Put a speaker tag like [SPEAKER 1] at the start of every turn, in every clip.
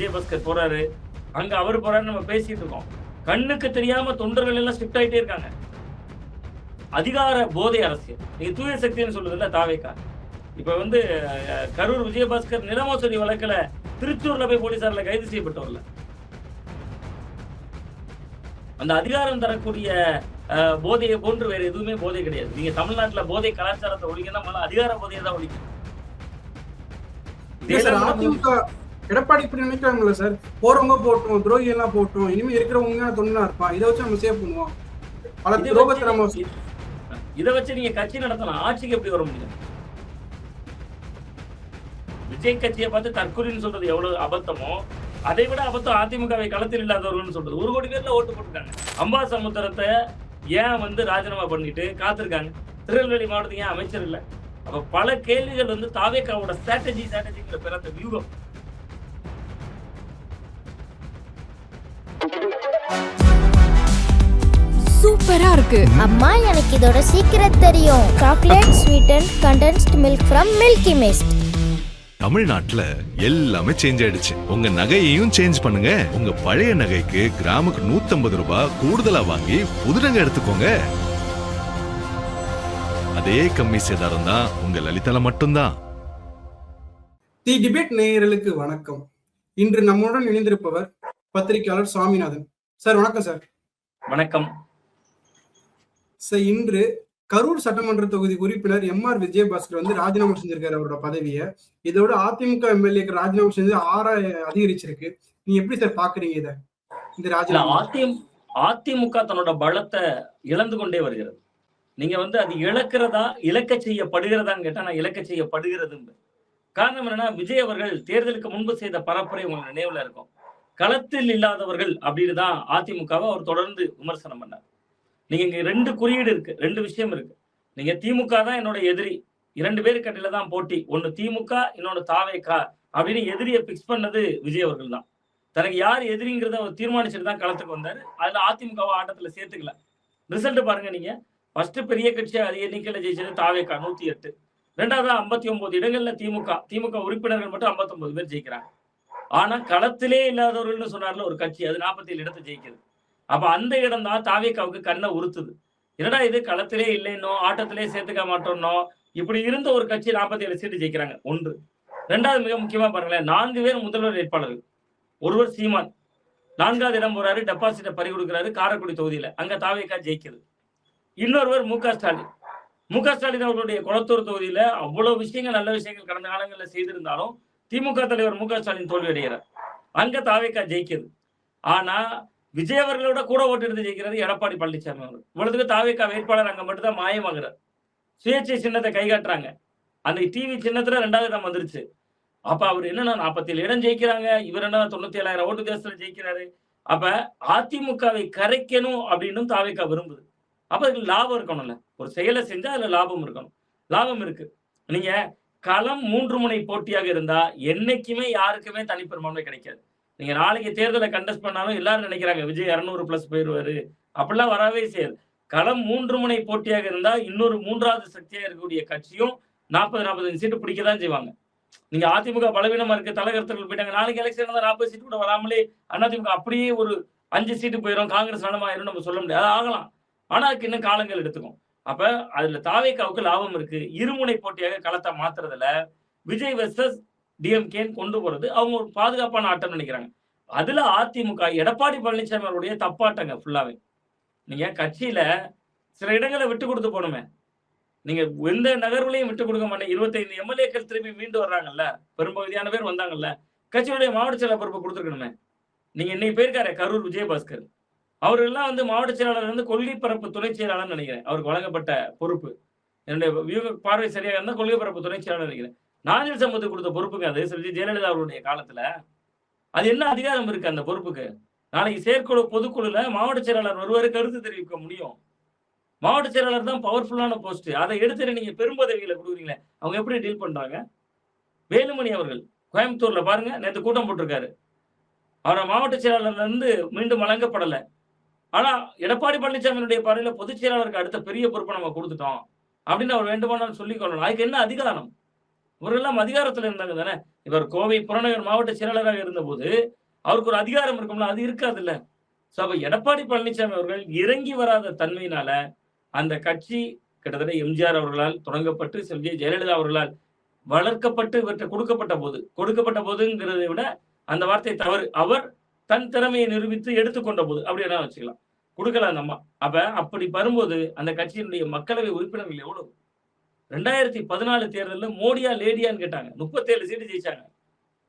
[SPEAKER 1] விஜயபாஸ்கர் போறாரு, அங்க அவரு போறாருன்னு நம்ம பேசிட்டு இருக்கோம். கண்ணுக்கு தெரியாம தொண்டர்கள் எல்லாம் ஷிஃப்ட் ஆயிட்டே இருக்காங்க. அதிகார போதை அரசியல். நீங்க தூய சக்தின்னு சொல்லுதுல்ல தாவேகா. இப்ப வந்து கரூர் விஜயபாஸ்கர் நில மோசடி வழக்குல திருச்சூர்ல போய் போலீசார்ல கைது செய்யப்பட்டவர்ல. அந்த அதிகாரம் தரக்கூடிய போதையை போன்று வேற எதுவுமே போதை கிடையாது. நீங்க தமிழ்நாட்டுல போதை கலாச்சாரத்தை ஒழிக்கணும், முதல்ல அதிகார போதையை தான் ஒழிக்கணும்.
[SPEAKER 2] எடப்பாடி இப்படி நினைக்கிறாங்கல்ல சார், போறவங்க போட்டோம், துரோகி எல்லாம் போட்டோம், இனிமே இருக்கிறவங்க தொண்டனா இருப்பான், இதை வச்சு நம்ம சேவ் பண்ணுவோம். பல துரோகத்தை நம்ம
[SPEAKER 1] இதை வச்சு நீங்க கட்சி நடத்தலாம், ஆட்சிக்கு எப்படி வர முடியும்? விஜய் கட்சியை பார்த்து தற்கொலைன்னு சொல்றது எவ்வளவு அபத்தமோ, அதை விட அபத்தம் அதிமுகவை களத்தில் இல்லாதவர்கள் சொல்றது. 1 கோடி பேர்ல ஓட்டு போட்டுருக்காங்க. அம்பாசமுத்திரத்தை ஏன் வந்து ராஜினாமா பண்ணிட்டு காத்திருக்காங்க? திருநெல்வேலி மாவட்டத்துக்கு ஏன் அமைச்சர் இல்லை? அப்ப பல கேள்விகள் வந்து தாவேகாவோட ஸ்ட்ராட்டஜிங்கிற பேர் அந்த வியூகம்.
[SPEAKER 3] சூப்பரா இருக்கு
[SPEAKER 4] அம்மா, எனக்கு இதோட சீக்கிரம் தெரியும். Chocolate sweeten condensed milk from Milky Mist.
[SPEAKER 5] தமிழ்நாட்டுல எல்லாமே சேஞ்ச் ஆயிடுச்சு. உங்க நகையையும் சேஞ்ச் பண்ணுங்க. உங்க பழைய நகைக்கு கிராமுக்கு 150 ரூபாய் கூடுதலா வாங்கி புது நகை எடுத்துக்கோங்க. அதே கம்மி சேதாரம் தான் உங்க லலிதால மட்டும்தான்.
[SPEAKER 2] தி டிபேட் நேயர்களுக்கு வணக்கம். இன்று நம்முடன் இணைந்திருப்பவர் பத்திரிகையாளர் சுவாமிநாதன் சார். வணக்கம் சார்.
[SPEAKER 1] வணக்கம்
[SPEAKER 2] சார். இன்று கரூர் சட்டமன்ற தொகுதி உறுப்பினர் எம்.ஆர். விஜயபாஸ்கர் வந்து ராஜினாமா செஞ்சிருக்காரு அவரோட பதவியை. இதோட அதிமுக எம்எல்ஏக்கு ராஜினாமா செஞ்சு 6 அதிகரிச்சிருக்கு. நீங்க எப்படி சார் பாக்குறீங்க இத? இந்த ராஜினாமா
[SPEAKER 1] அதிமுக தன்னோட பலத்தை இழந்து கொண்டே வருகிறது. நீங்க வந்து அது இழக்கிறதா இலக்க செய்யப்படுகிறதான்னு கேட்டா நான் இலக்க செய்யப்படுகிறது. காரணம் என்னன்னா, விஜய் அவர்கள் தேர்தலுக்கு முன்பு செய்த பரப்புரை உங்களுக்கு நினைவுல இருக்கும். களத்தில் இல்லாதவர்கள் அப்படின்னு தான் அதிமுகவை அவர் தொடர்ந்து விமர்சனம் பண்ணார். நீங்க இங்க 2 குறியீடு இருக்கு, 2 விஷயம் இருக்கு. நீங்க திமுக தான் என்னோட எதிரி, 2 பேருக்கு கட்டில தான் போட்டி, ஒன்னு திமுக இன்னொன்னு தாவேகா அப்படின்னு எதிரியை பிக்ஸ் பண்ணது விஜய் அவர்கள் தான். தனக்கு யார் எதிரிங்கிறத அவர் தீர்மானிச்சுட்டு தான் களத்துக்கு வந்தாரு. அதுல அதிமுகவை ஆட்டத்துல சேர்த்துக்கல. ரிசல்ட் பாருங்க. நீங்க ஃபர்ஸ்ட் பெரிய கட்சியா அதிக எண்ணிக்கையில ஜெயிச்சது தாவேகா 108, 2வது 59 இடங்கள்ல திமுக உறுப்பினர்கள் மட்டும் 59 பேர் ஜெயிக்கிறாங்க. ஆனா களத்திலே இல்லாதவர்கள்னு சொன்னார்ல ஒரு கட்சி, அது 47 இடத்தை ஜெயிக்குது. அப்ப அந்த இடம் தான் தாவேகாவுக்கு கண்ணை உறுத்துது. என்னடா இது, களத்திலே இல்லைன்னோ ஆட்டத்திலே சேர்த்துக்க மாட்டோம்னோ இப்படி இருந்த ஒரு கட்சி 47 சீட்டு ஜெயிக்கிறாங்க. 1. 2வது மிக முக்கியமா பாருங்களேன், 4 பேர் முதல்வர் வேட்பாளர்கள். ஒருவர் சீமான் 4வது இடம் போறாரு, டெபாசிட்டை பறி கொடுக்கிறாரு காரைக்குடி தொகுதியில, அங்க தாவேகா ஜெயிக்குது. இன்னொருவர் மு க ஸ்டாலின். மு க ஸ்டாலின் அவர்களுடைய குளத்தூர் தொகுதியில அவ்வளவு விஷயங்கள், நல்ல விஷயங்கள் கடந்த காலங்களில் செய்திருந்தாலும் திமுக தலைவர் மு க ஸ்டாலின் தோல்வி அடைகிறார். அங்க தாவேகா ஜெயிக்குது. ஆனா விஜய் அவர்களோட கூட ஓட்டு எடுத்து ஜெயிக்கிறாரு எடப்பாடி பழனிசாமி அவர்கள். இவ்வளவுக்கு தாவேகா வேட்பாளர் அங்க மட்டும் தான் மாயமாகிறார். சுயேட்சை சின்னத்தை கைகாட்டுறாங்க. அந்த டிவி சின்னத்துல 2வது இடம் வந்துருச்சு. அப்ப அவர் என்னன்னா 47 இடம் ஜெயிக்கிறாங்க, இவர் என்ன 97,000 ஓட்டு தேசத்துல ஜெயிக்கிறாரு. அப்ப அதிமுகவை கரைக்கணும் அப்படின்னு தாவேகா விரும்புது. அப்ப அதுக்கு லாபம் இருக்கணும்ல, ஒரு செயலை செஞ்சா அதுல லாபம் இருக்கணும். லாபம் இருக்கு. நீங்க களம் 3 முனை போட்டியாக இருந்தா என்னைக்குமே யாருக்குமே தனிப்பெரும்பான்மை கிடைக்காது. நீங்க நாளைக்கு தேர்தலை கண்டெஸ்ட் பண்ணாலும் எல்லாரும் நினைக்கிறாங்க விஜய் 200+ போயிருவாரு, அப்படிலாம் வரவே செய்யாது. களம் 3 முனை போட்டியாக இருந்தா இன்னொரு 3வது சக்தியாக இருக்கக்கூடிய கட்சியும் 40-45 சீட்டு பிடிக்கதான் செய்வாங்க. நீங்க அதிமுக பலவீனமா இருக்கு, தலைகர்த்தர்கள் போயிட்டாங்க, நாளைக்கு எலெக்ஷன் 40 சீட்டு கூட வராமலே அதிமுக அப்படியே ஒரு 5 சீட்டு போயிடும், காங்கிரஸ் நலமாயிரும் நம்ம சொல்ல முடியாது. ஆகலாம், ஆனா அதுக்கு இன்னும் காலங்கள் எடுத்துக்கும். அப்ப அதுல தாவேகாவுக்கு லாபம் இருக்கு. இருமுனை போட்டியாக களத்தை மாத்துறதுல விஜய் வெர்சஸ் டிஎம்கே கொண்டு போறது அவங்க ஒரு பாதுகாப்பான ஆட்டம் நினைக்கிறாங்க. அதுல அதிமுக எடப்பாடி பழனிசாமி அவருடைய தப்பாட்டங்க ஃபுல்லாவே. நீங்க கட்சியில சில இடங்களை விட்டு கொடுத்து போகணுமே. நீங்க எந்த நகர்வுலையும் விட்டு கொடுக்க மாட்டேங்க. 25 எம்எல்ஏக்கள் திரும்பி மீண்டு வர்றாங்கல்ல, பெரும்பகுதியான பேர் வந்தாங்கல்ல, கட்சியுடைய மாவட்ட செயலாளர் பொறுப்பு கொடுத்துருக்கணுமே. நீங்க இன்னைக்கு போயிருக்காரு கரூர் விஜயபாஸ்கர், அவர்கள்லாம் வந்து மாவட்ட செயலாளர் வந்து கொள்கை பரப்பு துணை செயலாளர் நினைக்கிறேன் அவருக்கு வழங்கப்பட்ட பொறுப்பு. என்னுடைய பார்வை சரியாக இருந்தால் கொள்கை பரப்பு துணை செயலாளர் நினைக்கிறேன். நாஞ்சில் சம்பத்துக்கு கொடுத்த பொறுப்புங்க அது. ஜெயலலிதா அவருடைய காலத்துல அது என்ன அதிகாரம் இருக்கு அந்த பொறுப்புக்கு? நாளைக்கு செயற்குழு பொதுக்குழுல மாவட்ட செயலாளர் ஒருவரு கருத்து தெரிவிக்க முடியும். மாவட்ட செயலாளர் தான் பவர்ஃபுல்லான போஸ்ட். அதை எடுத்துட்டு நீங்க பெரும்பதவிகளை கொடுக்குறீங்களே, அவங்க எப்படி டீல் பண்றாங்க? வேலுமணி அவர்கள் கோயம்புத்தூர்ல பாருங்க, நேற்று கூட்டம் போட்டிருக்காரு. அவரை மாவட்ட செயலாளர்ல இருந்து மீண்டும் வழங்கப்படலை. ஆனா எடப்பாடி பழனிசாமியினுடைய பார்வையில பொதுச் செயலாளருக்கு அடுத்த பெரிய பொறுப்பை நம்ம கொடுத்துட்டோம் அப்படின்னு அவர் வேண்டுமானாலும் சொல்லிக் கொள்ளணும். அதுக்கு என்ன அதிகாரம்? இவரெல்லாம் அதிகாரத்துல இருந்தாங்க தானே. இவர் கோவை புறநகர் மாவட்ட செயலாளராக இருந்தபோது அவருக்கு ஒரு அதிகாரம் இருக்கும்ல, அது இருக்காதுல்ல. சோ அப்ப எடப்பாடி பழனிசாமி அவர்கள் இறங்கி வராத தன்மையினால அந்த கட்சி கிட்டத்தட்ட எம்ஜிஆர் அவர்களால் தொடங்கப்பட்டு செல்வி ஜெயலலிதா அவர்களால் வளர்க்கப்பட்டு இவற்றை கொடுக்கப்பட்ட போதுங்கிறதை விட அந்த வார்த்தை தவறு. அவர் தன் திறமையை நிரூபித்து எடுத்துக்கொண்ட போது அப்படி என்ன வச்சுக்கலாம், கொடுக்கல அந்த அம்மா. அப்ப அப்படி வரும்போது அந்த கட்சியினுடைய மக்களவை உறுப்பினர்கள் எவ்வளவு? 2014 தேர்தலில் மோடியா லேடியான்னு கேட்டாங்க, 37 சீட்டு ஜெயிச்சாங்க.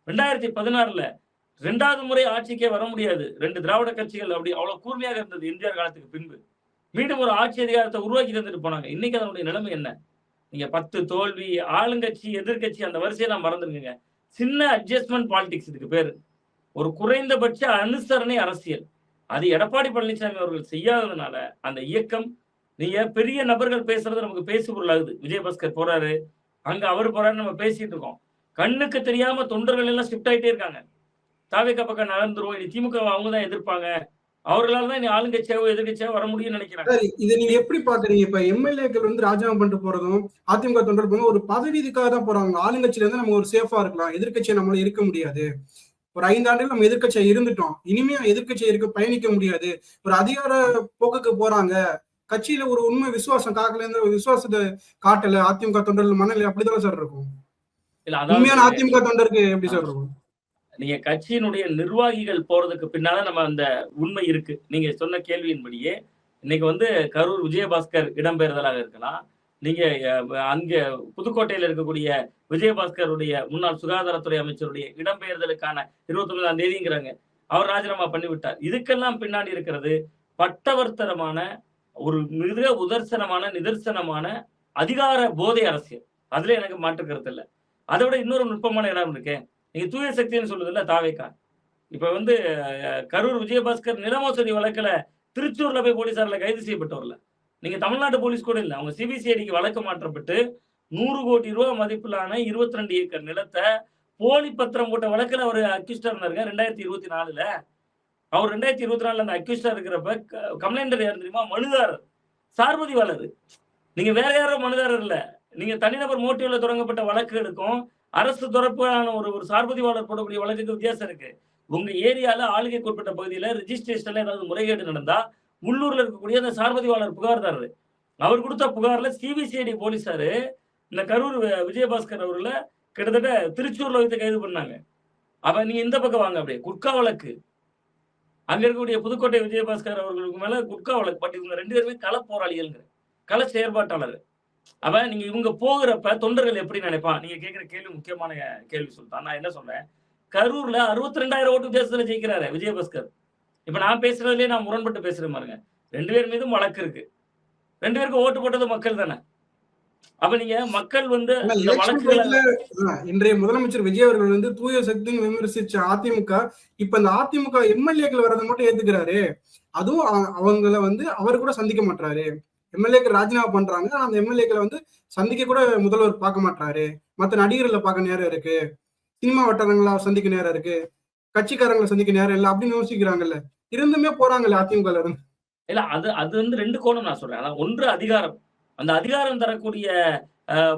[SPEAKER 1] 2016ல 2வது முறை ஆட்சிக்கே வர முடியாது, 2 திராவிட கட்சிகள் அப்படி அவ்வளவு கூர்மையாக இருந்தது எம்ஜிஆர் காலத்துக்கு பின்பு. மீண்டும் ஒரு ஆட்சி அதிகாரத்தை உருவாக்கி தந்துட்டு போனாங்க. இன்னைக்கு அதனுடைய நிலைமை என்ன? நீங்க 10 தோல்வி, ஆளுங்கட்சி எதிர்கட்சி அந்த வரிசையெல்லாம் மறந்துருங்க. சின்ன அட்ஜஸ்ட்மெண்ட் பாலிடிக்ஸ் இதுக்கு பேரு. ஒரு குறைந்தபட்ச அனுசரணை அரசியல். அது எடப்பாடி பழனிசாமி அவர்கள் செய்யாததுனால அந்த இயக்கம், நீங்க பெரிய நபர்கள் பேசுறது நமக்கு பேசு பொருளாகுது. விஜயபாஸ்கர் போறாரு, அங்க அவர் போறாரு, நம்ம பேசிட்டு இருக்கோம். கண்ணுக்கு தெரியாம தொண்டர்கள் எல்லாம் ஷிஃப்ட் ஆயிட்டே இருக்காங்க. தாவேக்கா பக்கம் நகர்ந்துருவோம், இனி திமுக அவங்க தான் எதிர்ப்பாங்க, அவர்களால தான் இனி ஆளுங்கட்சியாவோ எதிர்கட்சியாவோ வர முடியும்னு நினைக்கிறாங்க.
[SPEAKER 2] இதை நீங்க எப்படி பாக்குறீங்க? இப்ப எம்எல்ஏக்கள் வந்து ராஜினாமா பண்ணிட்டு போறதும் அதிமுக தொண்டர்கள் போதும் ஒரு பதவி இதுக்காக தான் போறாங்க. ஆளுங்கட்சியில இருந்து நம்ம ஒரு சேஃபா இருக்கலாம், எதிர்கட்சியை நம்மளால இருக்க முடியாது. ஒரு 5 ஆண்டுகள் நம்ம எதிர்கட்சியா இருந்துட்டோம், இனிமே எதிர்கட்சியை இருக்க பயணிக்க முடியாது. ஒரு அதிகார போக்குக்கு போறாங்க. கட்சியில ஒரு உண்மை விசுவாசம் காக்கல, இந்த விசுவாசத்தை காட்டல அதிமுக தொண்டர்கள் மனநிலை அப்படிதான் சார் இருக்கும். உண்மையான அதிமுக தொண்டருக்கு எப்படி சார் இருக்கும்?
[SPEAKER 1] நீங்க கட்சியினுடைய நிர்வாகிகள் போறதுக்கு பின்னால நம்ம அந்த உண்மை இருக்கு. நீங்க சொன்ன கேள்வியின்படியே இன்னைக்கு வந்து கரூர் விஜயபாஸ்கர் இடம்பெயர்தலாக இருக்கலாம். நீங்க அங்க புதுக்கோட்டையில இருக்கக்கூடிய விஜயபாஸ்கருடைய முன்னாள் சுகாதாரத்துறை அமைச்சருடைய இடம்பெயர்தலுக்கான 29ஆம் தேதிங்கிறாங்க, அவர் ராஜினாமா பண்ணிவிட்டார். இதுக்கெல்லாம் பின்னாடி இருக்கிறது பட்டவர்த்தனமான ஒரு மிக நிதர்சனமான அதிகார போதை அரசியல். அதுல எனக்கு மாற்று கருத்து இல்லை. அதை விட இன்னொரு நுட்பமான இடம் இருக்கு. நீங்க தூய சக்தின்னு சொல்லுதுல்ல தாவேக்கா, இப்ப வந்து கரூர் விஜயபாஸ்கர் நிலமோசடி வழக்குல திருச்சூர்ல போய் போலீசார்ல கைது செய்யப்பட்டவர்ல, நீங்க தமிழ்நாடு போலீஸ் கூட இல்லை, அவங்க சிபிசிஐடிக்கு வழக்கு மாற்றப்பட்டு 100 கோடி ரூபாய் மதிப்பிலான 22 ஏக்கர் நிலத்தை போலி பத்திரம் போட்ட வழக்குல அவர் அக்யூஸ்டா இருந்தாருங்க 2024ல. அவர் 2024 அந்த அக்யூஸ்டா இருக்கிறப்ப கம்ப்ளைண்டர் யார் தெரியுமா? மனுதாரர், சார்பதிவாளர். நீங்க வேற யாரோ மனுதாரர் இல்ல. நீங்க தனிநபர் மோட்டிவ்ல தொடங்கப்பட்ட வழக்குகளுக்கும் அரசு தொடர்பான ஒரு சார்பதிவாளர் போடக்கூடிய வழக்குக்கு வித்தியாசம் இருக்கு. உங்க ஏரியால ஆளுகைக்கு உட்பட்ட பகுதியில ரிஜிஸ்ட்ரேஷன்ல ஏதாவது முறைகேடு நடந்தா உள்ளூர்ல இருக்கக்கூடிய அந்த சார்பதிவாளர் புகார்தாரர், அவர் கொடுத்த புகார்ல சிபிசிஐடி போலீசாரு இந்த கரூர் விஜயபாஸ்கர் அவர்களை கிட்டத்தட்ட திருச்சூர்ல வைத்து கைது பண்ணாங்க. அப்ப நீங்க இந்த பக்கம் வாங்க, அப்படியே குட்கா வழக்கு அங்க இருக்கக்கூடிய புதுக்கோட்டை விஜயபாஸ்கர் அவர்களுக்கு மேல குட்கா வழக்கு. பட் இவங்க 2 பேருமே கள போராளிகள், கள செயற்பாட்டாளர். அப்ப நீங்க இவங்க போகிறப்ப தொண்டர்கள் எப்படி நினைப்பான்? நீங்க கேட்கிற கேள்வி முக்கியமான கேள்வி சொல்லிட்டான். நான் என்ன சொல்றேன், கரூர்ல 62,000 ஓட்டு வித்தியாசத்துல ஜெயிக்கிறாரு விஜயபாஸ்கர். இப்ப நான் பேசுறதுலயே நான் முரண்பட்டு பேசுறேன் பாருங்க. 2 பேர் மீதும் வழக்கு இருக்கு, 2 பேருக்கு ஓட்டு போட்டது மக்கள் தானே. அப்ப நீங்க மக்கள் வந்து
[SPEAKER 2] இன்றைய முதலமைச்சர் விஜய் அவர்கள் வந்து தூய சக்தின்னு விமர்சிச்ச அதிமுக இப்ப இந்த அதிமுக எம்எல்ஏக்கள் வரதை மட்டும் ஏத்துக்கிறாரு. அதுவும் அவங்கள வந்து அவர் கூட சந்திக்க மாட்டாரு. எம்எல்ஏக்கள் ராஜினாமா பண்றாங்க, அந்த எம்எல்ஏக்களை வந்து சந்திக்க கூட முதல்வர் பார்க்க மாட்டாரு. மற்ற நடிகர்களை பார்க்க நேரம் இருக்கு, சினிமா வட்டாரங்களா சந்திக்க நேரம் இருக்கு, கட்சிக்காரங்களை சந்திக்க நேரம் இல்லை அப்படின்னு யோசிக்கிறாங்கல்ல. இருந்துமே போறாங்கல்ல அதிமுக இருந்து.
[SPEAKER 1] இல்ல அது வந்து 2 கோணம் நான் சொல்றேன். அதான் ஒன்று அதிகாரம். அந்த அதிகாரம் தரக்கூடிய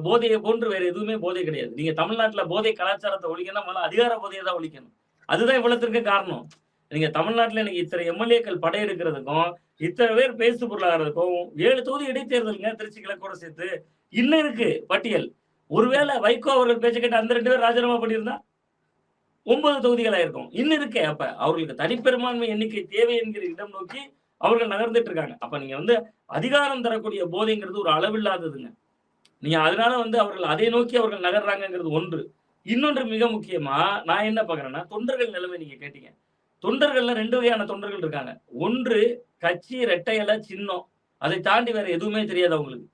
[SPEAKER 1] போதையை போன்று வேற எதுவுமே போதை கிடையாது. நீங்க தமிழ்நாட்டுல போதை கலாச்சாரத்தை ஒழிக்கணும், முதல்ல அதிகார போதையை தான் ஒழிக்கணும். அதுதான் இவ்வளத்திற்கு காரணம். நீங்க தமிழ்நாட்டுல எனக்கு இத்தனை எம்எல்ஏக்கள் படையெடுக்கிறதுக்கும் இத்தனை பேர் பேசு பொருளாகிறதுக்கும் 7 தொகுதி இடைத்தேர்தலுங்க திருச்சி கிழக்கோட சேர்த்து இன்னும் இருக்கு பட்டியல். ஒருவேளை வைகோ அவர்கள் பேச்ச கேட்டு அந்த 2 பேர் ராஜினாமா பண்ணியிருந்தா 9 தொகுதிகளா இருக்கும். இன்னும் இருக்கே. அப்ப அவர்களுக்கு தனிப்பெரும்பான்மை எண்ணிக்கை தேவை என்கிற இடம் நோக்கி அவர்கள் நகர்ந்துட்டு இருக்காங்க. அப்ப நீங்க வந்து அதிகாரம் தரக்கூடிய போதைங்கிறது ஒரு அளவில்லாததுங்க. நீங்க அதனால வந்து அவர்கள் அதை நோக்கி அவர்கள் நகர்றாங்கிறது ஒன்று. இன்னொன்று மிக முக்கியமா நான் என்ன பாக்குறேன்னா, தொண்டர்கள் நிலைமை நீங்க கேட்டீங்க. தொண்டர்கள்ல 2 வகையான தொண்டர்கள் இருக்காங்க. ஒன்று கட்சி ரெட்டை இலை சின்னம், அதை தாண்டி வேற எதுவுமே தெரியாது அவங்களுக்கு.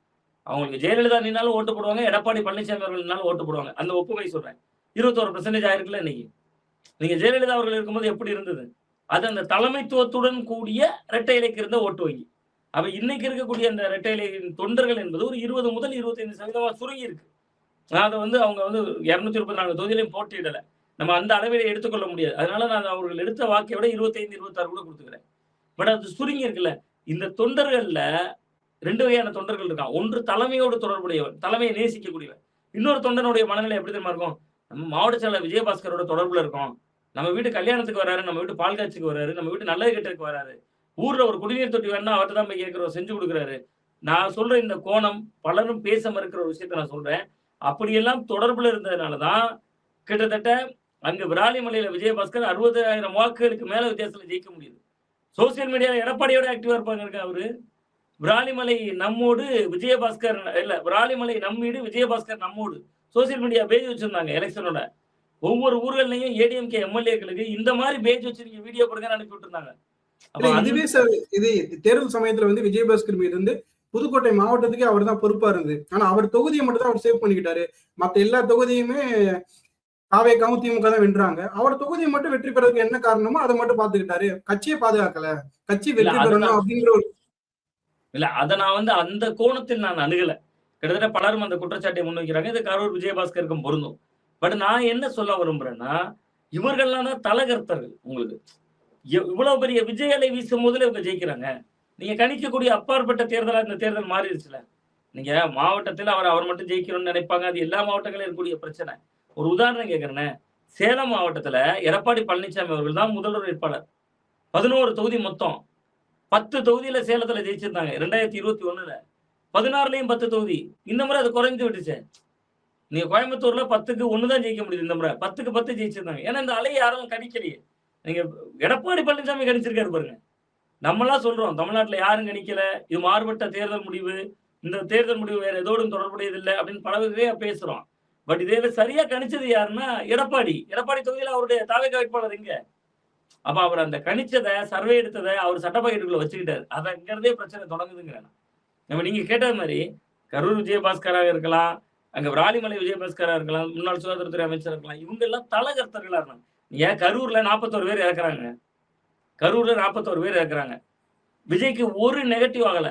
[SPEAKER 1] அவங்களுக்கு ஜெயலலிதா நின்னாலும் ஓட்டு போடுவாங்க, எடப்பாடி பழனிசாமி அவர்கள் நின்னாலும் ஓட்டு போடுவாங்க. அந்த ஒப்புமை சொல்றேன். 21% ஆயிருக்குல்ல இன்னைக்கு. நீங்க ஜெயலலிதா அவர்கள் இருக்கும்போது எப்படி இருந்தது? அது அந்த தலைமைத்துவத்துடன் கூடிய இரட்டை இலைக்கு இருந்த ஓட்டு வங்கி. அப்ப இன்னைக்கு இருக்கக்கூடிய அந்த இரட்டை இலையின் தொண்டர்கள் என்பது ஒரு 20 முதல் 25% சுருங்கி இருக்கு. அதை வந்து அவங்க வந்து 234 தொகுதியிலையும் போட்டியிடல. நம்ம அந்த அளவிலே எடுத்துக்கொள்ள முடியாது. அதனால நான் அவர்கள் எடுத்த வாக்கை விட 25, 26 கூட கொடுத்துக்கிறேன். பட் அது சுருங்கி இருக்குல்ல. இந்த தொண்டர்கள்ல 2 வகையான தொண்டர்கள் இருக்கான். ஒன்று தலைமையோடு தொடர்புடையவன், தலைமையை நேசிக்கக்கூடியவன். இன்னொரு தொண்டனுடைய மனநிலை எப்படி தெரியுமா இருக்கும்? நம்ம மாவட்ட செயலாளர் விஜயபாஸ்கரோட தொடர்புல இருக்கோம். நம்ம வீட்டு கல்யாணத்துக்கு வராரு, நம்ம வீட்டு பால் காட்சிக்கு வராரு, நம்ம வீட்டு நல்லது கெட்டதுக்கு வராரு. ஊர்ல ஒரு குடிநீர் தொட்டி வேணும்னா அவர்ட்ட தான் போய் கேட்கிறோம், செஞ்சு குடுக்குறாரு. நான் சொல்ற இந்த கோணம் பலரும் பேச மறுக்கிற ஒரு விஷயத்த நான் சொல்றேன். அப்படியெல்லாம் தொடர்புல இருந்ததுனால தான் கிட்டத்தட்ட அங்க விராலிமலையில விஜயபாஸ்கர் 60,000 வாக்குகளுக்கு மேல வித்தியாசத்துல ஜெயிக்க முடியுது. சோசியல் மீடியால எடப்பாடியோட ஆக்டிவா இருப்பாங்க அவரு. விராலிமலை நம்மோடு விஜயபாஸ்கர் இல்ல விராலிமலை நம்மீடு விஜயபாஸ்கர் நம்மோடு சோசியல் மீடியா பேஜ் வச்சிருந்தாங்க எலெக்ஷனோட. ஒவ்வொரு ஊர்கள்லயும் ஏடிஎம்கே எம்எல்ஏக்களுக்கு இந்த மாதிரி பேஜ் வச்சு நீங்க வீடியோ போடுங்க அனுப்பி விட்டுருந்தாங்க.
[SPEAKER 2] இதுவே சார் இது தேர்தல் சமயத்துல வந்து விஜயபாஸ்கர் மீது வந்து புதுக்கோட்டை மாவட்டத்துக்கே அவர் தான் பொறுப்பா இருந்தது. ஆனா அவர் தொகுதியை மட்டும் தான் அவர் சேவ் பண்ணிக்கிட்டாரு. மத்த எல்லா தொகுதியுமே தாவேகாவும் திமுக தான் வென்றாங்க. அவர் தொகுதியை மட்டும் வெற்றி பெறதுக்கு என்ன காரணமோ அதை மட்டும் பாத்துக்கிட்டாரு. கட்சியை பாதுகாக்கல. கட்சி வெற்றி பெறணும் அப்படிங்கிற ஒரு
[SPEAKER 1] இல்ல அத நான் அந்த கோணத்தில் நான் அணுகல. கிட்டத்தட்ட பலரும் அந்த குற்றச்சாட்டை முன்வைக்கிறாங்க. இது கரூர் விஜயபாஸ்கருக்கும் பொருந்தும். பட் நான் என்ன சொல்ல விரும்புறேன்னா, இவர்கள்லாம் தான் தலகர்த்தர்கள். உங்களுக்கு இவ்வளவு பெரிய விஜய் அலை வீசும் போதுல இவங்க ஜெயிக்கிறாங்க. நீங்க கணிக்கக்கூடிய அப்பாற்பட்ட தேர்தலா இந்த தேர்தல் மாறிடுச்சுல. நீங்க மாவட்டத்தில் அவர் மட்டும் ஜெயிக்கணும்னு நினைப்பாங்க. அது எல்லா மாவட்டங்களும் இருக்கக்கூடிய பிரச்சனை. ஒரு உதாரணம் கேட்கிறேனே, சேலம் மாவட்டத்துல எடப்பாடி பழனிசாமி அவர்கள் தான் முதல்வர் வேட்பாளர். 11 தொகுதி மொத்தம். 10 தொகுதியில சேலத்துல ஜெயிச்சிருந்தாங்க 2021ல. 16லயும் 10 தொகுதி. இந்த முறை அது குறைந்து விட்டுச்சு. நீங்க கோயம்புத்தூர்ல 10க்கு 1 தான் ஜெயிக்க முடியுது இந்த முறை. 10க்கு 10 ஜெயிச்சிருந்தாங்க. ஏன்னா இந்த அலையை யாரும் கணிக்கலையே. நீங்க எடப்பாடி பழனிசாமி கணிச்சிருக்காரு பாருங்க. நம்மளாம் சொல்றோம் தமிழ்நாட்டுல யாரும் கணிக்கல. இது மாறுபட்ட தேர்தல் முடிவு. இந்த தேர்தல் முடிவு வேற எதோடும் தொடர்புடையது இல்லை அப்படின்னு பல வகையா பேசுறோம். பட் இதே சரியா கணிச்சது யாருன்னா எடப்பாடி. எடப்பாடி தொகுதியில அவருடைய தாவேகா வேட்பாளர் எங்க? அப்ப அவர் அந்த கணிச்சதை சர்வே எடுத்ததை அவர் சட்டப்பகிட்டுக்குள்ள வச்சுக்கிட்டாரு. அதங்கிறதே பிரச்சனை தொடங்குதுங்கிறேன். நம்ம நீங்க கேட்டது மாதிரி கரூர் விஜயபாஸ்கராக இருக்கலாம், அங்க விராலிமலை விஜயபாஸ்கரா இருக்கலாம், முன்னாள் சுகாதாரத்துறை அமைச்சர் இருக்கலாம். இவங்க எல்லாம் தலகர்த்தர்களா இருந்தாங்க. ஏன் கரூர்ல 41 பேர் இறக்குறாங்க. கரூர்ல 41 பேர் இறக்குறாங்க. விஜய்க்கு ஒரு நெகட்டிவ் ஆகல.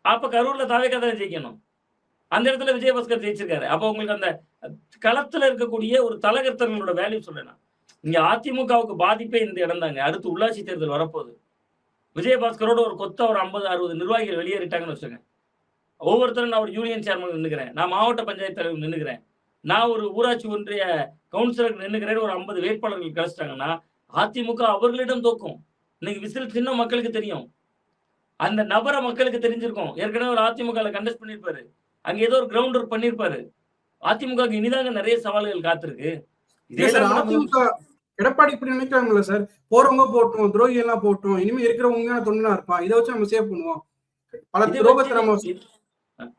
[SPEAKER 1] அப்ப கரூர்ல தாவேகா தான் ஜெயிக்கணும். அந்த இடத்துல விஜயபாஸ்கர் ஜெயிச்சிருக்காரு. அப்ப உங்களுக்கு அந்த களத்துல இருக்கக்கூடிய ஒரு தலகர்த்தர்களோட வேல்யூ சொல்றேன். இங்க அதிமுகவுக்கு பாதிப்பே இந்த இடம் தாங்க. அடுத்து உள்ளாட்சி தேர்தல் வரப்போகுது. விஜயபாஸ்கரோட ஒரு கொத்த ஒரு 50-60 நிர்வாகிகள் வெளியேறிட்டாங்கன்னு வச்சுங்க. ஒவ்வொருத்தரும் நான் ஒரு யூனியன் சேர்மன் நின்னுக்கிறேன், நான் மாவட்ட பஞ்சாயத்து தலைவர் நின்னுக்கிறேன், நான் ஒரு ஊராட்சி ஒன்றிய கவுன்சிலர் நின்னுக்கிறேன், ஒரு 50 வேட்பாளர்கள் கிடைச்சிட்டாங்கன்னா அதிமுக அவர்களிடம் தோக்கும். இன்னைக்கு விசில் சின்ன மக்களுக்கு தெரியும். அந்த நபரை மக்களுக்கு தெரிஞ்சிருக்கும். ஏற்கனவே ஒரு அதிமுக கண்டெஸ்ட் பண்ணிருப்பாரு. அங்க ஏதோ ஒரு கிரவுண்ட் ஒர்க் பண்ணிருப்பாரு. அதிமுக இனிதாங்க நிறைய சவால்கள் காத்திருக்கு.
[SPEAKER 2] அதிமுக எடப்பாடி இப்படி நினைக்கிறாங்கல்ல சார், போறவங்க போட்டோம், துரோகி எல்லாம் போட்டோம், இனிமே இருக்கிறவங்க தொண்டனா இருப்பான், இதை வச்சு நம்ம சேவ் பண்ணுவோம். பல துரோகத்தை நம்ம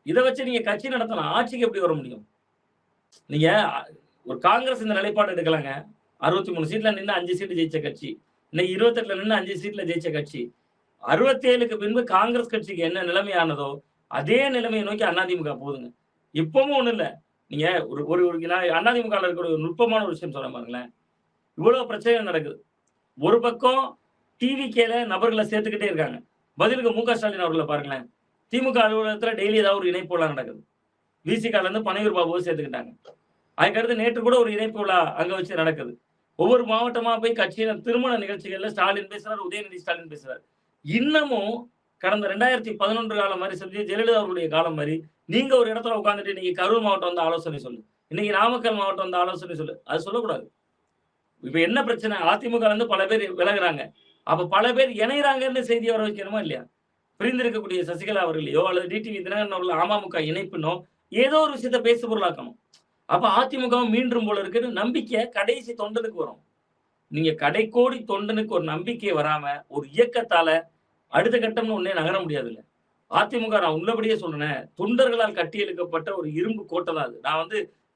[SPEAKER 1] இதை வச்சு நீங்க கட்சி நடத்தலாம். ஆட்சிக்கு எப்படி வர முடியும்? நீங்க ஒரு காங்கிரஸ் இந்த நிலைப்பாடு எடுக்கலாங்க. 63 சீட்ல நின்று 5 சீட்டு ஜெயிச்ச கட்சி. இன்னைக்கு 28ல நின்று 5 சீட்ல ஜெயிச்ச கட்சி. 67க்கு பின்பு காங்கிரஸ் கட்சிக்கு என்ன நிலைமையானதோ அதே நிலைமையை நோக்கி அதிமுக போகுதுங்க. இப்பவும் ஒண்ணு இல்ல. நீங்க ஒரு அதிமுக இருக்கிற ஒரு நுட்பமான ஒரு விஷயம் சொல்ல பாருங்களேன். இவ்வளவு பிரச்சனை நடக்குது. ஒரு பக்கம் டிவிகேல நபர்களை சேர்த்துக்கிட்டே இருக்காங்க. பதிலுக்கு மு க ஸ்டாலின் அவர்களை பாருங்களேன். திமுக அலுவலகத்துல டெய்லி ஏதாவது ஒரு இணைப்பு விழா நடக்குது. விசிகால இருந்து பனையூர் பாபுவை சேர்த்துக்கிட்டாங்க. அதுக்கடுத்து நேற்று கூட ஒரு இணைப்பு விழா அங்க வச்சு நடக்குது. ஒவ்வொரு மாவட்டமா போய் கட்சியினர் திருமண நிகழ்ச்சிகள்ல ஸ்டாலின் பேசுறாரு, உதயநிதி ஸ்டாலின் பேசுறாரு. இன்னமும் கடந்த 2011 காலம் மாதிரி செஞ்சு ஜெயலலிதா அவருடைய காலம் மாதிரி நீங்க ஒரு இடத்துல உட்காந்துட்டு இன்னைக்கு கரூர் மாவட்டம் வந்து ஆலோசனை சொல்லு, இன்னைக்கு நாமக்கல் மாவட்டம் வந்து ஆலோசனை சொல்லு, அது சொல்லக்கூடாது. இப்ப என்ன பிரச்சனை? அதிமுக இருந்து பல பேர் விலகுறாங்க. அப்ப பல பேர் இணைகிறாங்கன்னு செய்தி வர வைக்கணுமா இல்லையா? பிரிந்திருக்கக்கூடிய சசிகலா அவர்களையோ அல்லது டிடிவி தினகரன் அவர்கள் அமமுக இணைப்புனோ ஏதோ ஒரு விஷயத்த பேசு பொருளாக்கணும். அப்ப அதிமுகவும் மீண்டும் போல இருக்குன்னு நம்பிக்கை கடைசி தொண்டனுக்கு வரும். நீங்க கடைக்கோடி தொண்டனுக்கு ஒரு நம்பிக்கை வராம ஒரு இயக்கத்தால அடுத்த கட்டம்னு ஒன்னே நகர முடியாதுல்ல. அதிமுக நான் உள்ளபடியே சொல்றேன், தொண்டர்களால் கட்டியெழுக்கப்பட்ட ஒரு இரும்பு கோட்டை தான் அது. நான்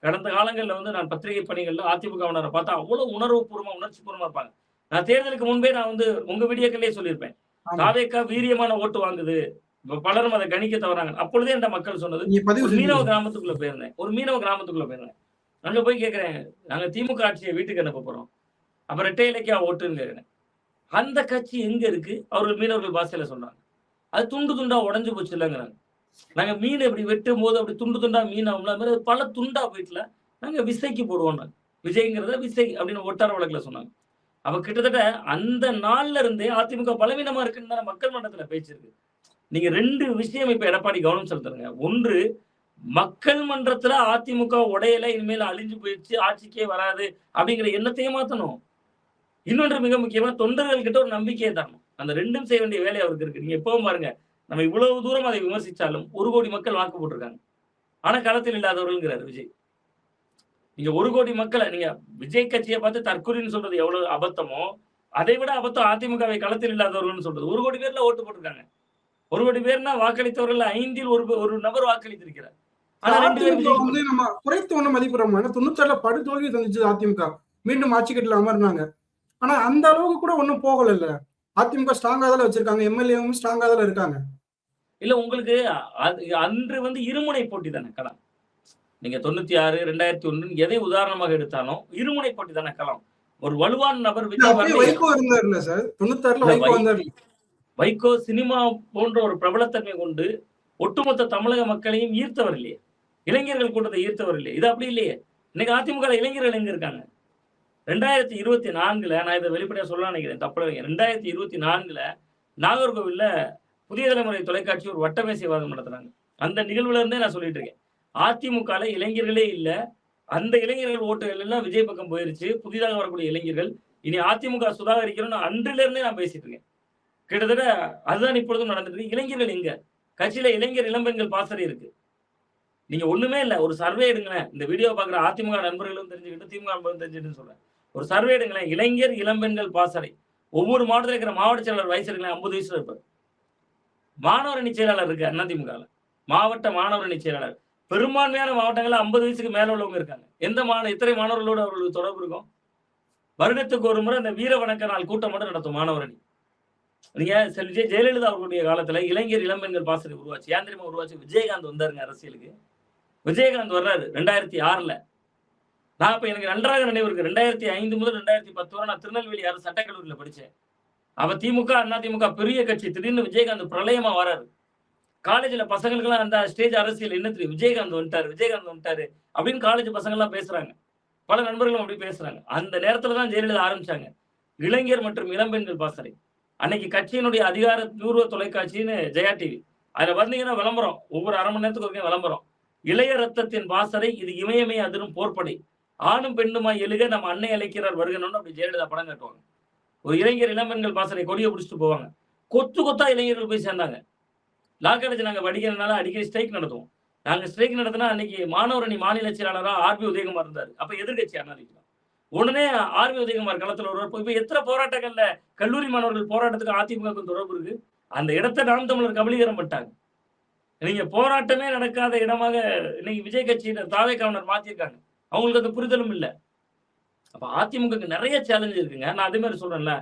[SPEAKER 1] கடந்த காலங்கள்ல நான் பத்திரிகை பணிகள்ல அதிமுகவினரை பார்த்தா அவ்வளவு உணர்வு பூர்வமா உணர்ச்சி பூர்வமா இருப்பாங்க. நான் தேர்தலுக்கு முன்பே நான் உங்க வீடியோக்களே சொல்லியிருப்பேன், தாவேகா வீரியமான ஓட்டு வாங்குது, பலரும் அதை கணிக்க தவறாங்க. அப்பொழுதே என்ற மக்கள் சொன்னது, மீனவ கிராமத்துக்குள்ள போயிருந்தேன். அங்க போய் கேட்கிறேன், நாங்க திமுக ஆட்சியை வீட்டுக்கு அனுப்ப போறோம், அப்ப ரெட்டை இலக்கியா ஓட்டுன்னு கேட்கிறேன். அந்த கட்சி எங்க இருக்கு? அவர்கள் மீனவர்கள் பாஷையில சொல்றாங்க, அது துண்டு துண்டா உடஞ்சு போச்சு இல்லைங்கிறாங்க. நாங்க மீன் எப்படி வெட்டும் போது அப்படி துண்டு துண்டா மீன் ஆகும்ல, பல துண்டா போயிட்டுல நாங்க விசைக்கு போடுவோம். விஜய்ங்கிறத விசை அப்படின்னு ஒட்டார வழக்குல சொன்னாங்க. அப்ப கிட்டத்தட்ட அந்த நாள்ல இருந்தே அதிமுக பலவீனமா இருக்குன்னு மக்கள் மன்றத்துல பேச்சு இருக்கு. நீங்க 2 விஷயம் இப்ப எடப்பாடி கவனம் செலுத்துறங்க. ஒன்று, மக்கள் மன்றத்துல அதிமுக உடையில இனிமேல் அழிஞ்சு போயிடுச்சு, ஆட்சிக்கே வராது அப்படிங்கிற எண்ணத்தையும் மாத்தணும். இன்னொன்று மிக முக்கியமா தொண்டர்கள் கிட்ட ஒரு நம்பிக்கையை தரணும். அந்த 2ம் செய்ய வேண்டிய வேலை அவருக்கு இருக்கு. நீங்க எப்பவும் பாருங்க, நம்ம இவ்வளவு தூரம் அதை விமர்சிச்சாலும் 1 கோடி மக்கள் வாக்கு போட்டிருக்காங்க. ஆனா களத்தில் இல்லாதவர்கள்ங்கிறாரு விஜய். நீங்க 1 கோடி மக்களை நீங்க விஜய் கட்சியை பார்த்து தற்கொலைன்னு சொல்றது எவ்வளவு அபத்தமோ, அதை விட அபத்தம் அதிமுகவை களத்தில் இல்லாதவர்கள்னு சொல்றது. 1 கோடி பேர்ல ஓட்டு போட்டிருக்காங்க. 1 கோடி பேர்னா வாக்களித்தவர்கள் 5ல் ஒரு நபர் வாக்களித்திருக்கிறார். ஆனா 2 பேர்
[SPEAKER 2] அதிமுக வந்து நம்ம குறைத்து ஒண்ணு மதிப்பிடுறோம். 96ல படுதோல்வி சந்திச்சது அதிமுக. மீண்டும் ஆட்சி கட்டில அமர்னாங்க. ஆனா அந்த அளவுக்கு கூட ஒண்ணும் போகல இல்ல. அதிமுக ஸ்ட்ராங்கா தான் வச்சிருக்காங்க. எம்எல்ஏவும் ஸ்ட்ராங்கா தான் இருக்காங்க.
[SPEAKER 1] இல்ல உங்களுக்கு அன்று வந்து இருமுனை போட்டி தானே களம். நீங்க 96, 2001 எதை உதாரணமாக எடுத்தாலும் இருமுனை போட்டி தானே களம். ஒரு வலுவான நபர் விஜய்
[SPEAKER 2] வைகோ இருந்தாருல்ல சார். 96ல வைகோ வந்தாரு.
[SPEAKER 1] வைகோ சினிமா போன்ற ஒரு பிரபலத்தன்மை கொண்டு ஒட்டுமொத்த தமிழக மக்களையும் ஈர்த்தவர் இல்லையே. இளைஞர்கள் கூட்டத்தை ஈர்த்தவர் இல்லையே. இது அப்படி இல்லையே. இன்னைக்கு அதிமுக இளைஞர்கள் எங்க இருக்காங்க? 2024ல நான் இதை வெளிப்படையா சொல்ல நினைக்கிறேன், தப்பு. 2024ல நாகர்கோவில்ல புதிய தலைமுறை தொலைக்காட்சி ஒரு வட்டமேசைவாதம் நடத்துறாங்க. அந்த நிகழ்வுல இருந்தே நான் சொல்லிட்டு இருக்கேன், அதிமுக இளைஞர்களே இல்ல. அந்த இளைஞர்கள் ஓட்டுகள் எல்லாம் விஜய் பக்கம் போயிருச்சு. புதிதாக வரக்கூடிய இளைஞர்கள் இனி அதிமுக சுதாகரிக்கணும்னு அன்றில இருந்தே நான் பேசிட்டு இருக்கேன். கிட்டத்தட்ட அதுதான் இப்பொழுதும் நடந்துட்டு இருக்கு. இளைஞர்கள் எங்க? கட்சியில இளைஞர் இளம்பெண்கள் பாசறை இருக்கு. நீங்க ஒண்ணுமே இல்ல, ஒரு சர்வே எடுங்களேன். இந்த வீடியோ பாக்குற அதிமுக நண்பர்களும் தெரிஞ்சுக்கிட்டு, திமுக நண்பர்களும் தெரிஞ்சுக்கிட்டு சொல்றேன், ஒரு சர்வே எடுங்களேன். இளைஞர் இளம்பெண்கள் பாசறை ஒவ்வொரு மாவட்டத்தில் இருக்கிற மாவட்ட செயலாளர் வயசு இருக்கலாம், 50 வயசுல இருப்பார். மாணவர் அணி செயலாளர் இருக்கு அதிமுக, மாவட்ட மாணவர் அணி செயலாளர். பெரும்பான்மையான மாவட்டங்கள்ல 50 வயசுக்கு மேல உள்ளவங்க இருக்காங்க. எத்தனை மாணவர்களோடு அவர்களுக்கு தொடர்பு இருக்கும்? வருடத்துக்கு ஒரு முறை இந்த வீர வணக்க நாள் கூட்டம் மட்டும் நடத்தும் மாணவர் அணி. நீங்க ஜெயலலிதா அவர்களுடைய காலத்துல இளைஞர் இளம்பெண்கள் பாசறை உருவாச்சு. ஏன் தெரியுமா உருவாச்சு? விஜயகாந்த் வந்தாருங்க அரசியலுக்கு. விஜயகாந்த் வர்றாரு 2006ல. நான் இப்ப எனக்கு நன்றாக நினைவு இருக்கு. 2005 முதல் 2010 வரை நான் திருநெல்வேலி அரசு சட்டக்கல்லூரியில படிச்சேன். அப்ப திமுக அதிமுக பெரிய கட்சி. திடீர்னு விஜயகாந்த் பிரளயமா வராரு. காலேஜ்ல பசங்களுக்கு எல்லாம் அந்த ஸ்டேஜ் அரசியல் என்ன தெரியும்? விஜயகாந்த் வந்துட்டாரு அப்படின்னு காலேஜ் பசங்க எல்லாம் பேசுறாங்க. பல நண்பர்களும் அப்படி பேசுறாங்க. அந்த நேரத்துலதான் ஜெயலலிதா ஆரம்பிச்சாங்க இளைஞர் மற்றும் இளம்பெண்கள் பாசறை. அன்னைக்கு கட்சியினுடைய அதிகாரப்பூர்வ தொலைக்காட்சின்னு ஜெயா டிவி. அதுல வந்தீங்கன்னா விளம்பரம், ஒவ்வொரு அரை மணி நேரத்துக்கு ஒரு விளம்பரம். இளைய ரத்தத்தின் பாசறை, இது இமயமே அதிரும் போர்ப்படை, ஆணும் பெண்ணுமாய் எழுக நம்ம அன்னை அழைக்கிறார் வருகணும்னு அப்படி ஜெயலலிதா படம் காட்டுவாங்க. ஒரு இளைஞர் இளம்பெண்கள் பாசறை கொடியை பிடிச்சிட்டு போவாங்க. கொத்து கொத்தா இளைஞர்கள் போய் சேர்ந்தாங்க. லா காலேஜ் நாங்க படிக்கிறதுனால அடிக்கடி ஸ்ட்ரைக் நடத்துவோம். நாங்க ஸ்ட்ரைக் நடத்தினா அன்னைக்கு மாணவர் அணி மாநில செயலாளராக ஆர்பி உதயகுமார் இருந்தாரு. அப்ப எதிர்கட்சி அதிமுக. உடனே ஆர்பி உதயகுமார் களத்துல வருவார். இப்ப எத்தனை போராட்டங்கள்ல கல்லூரி மாணவர்கள் போராட்டத்துக்கு அதிமுக தொடர்பு இருக்கு. அந்த இடத்தை நாம் தமிழர் கபலீகரம் பண்ணிட்டாங்க. நீங்க போராட்டமே நடக்காத இடமாக இன்னைக்கு விஜய் கட்சியினர் தாவேக்காவினர் மாத்திருக்காங்க. அவங்களுக்கு அந்த புரிதலும் இல்லை. அப்ப அதிமுக நிறைய சேலஞ்ச் இருக்குங்க. நான் அதே மாதிரி சொல்றேன்ல,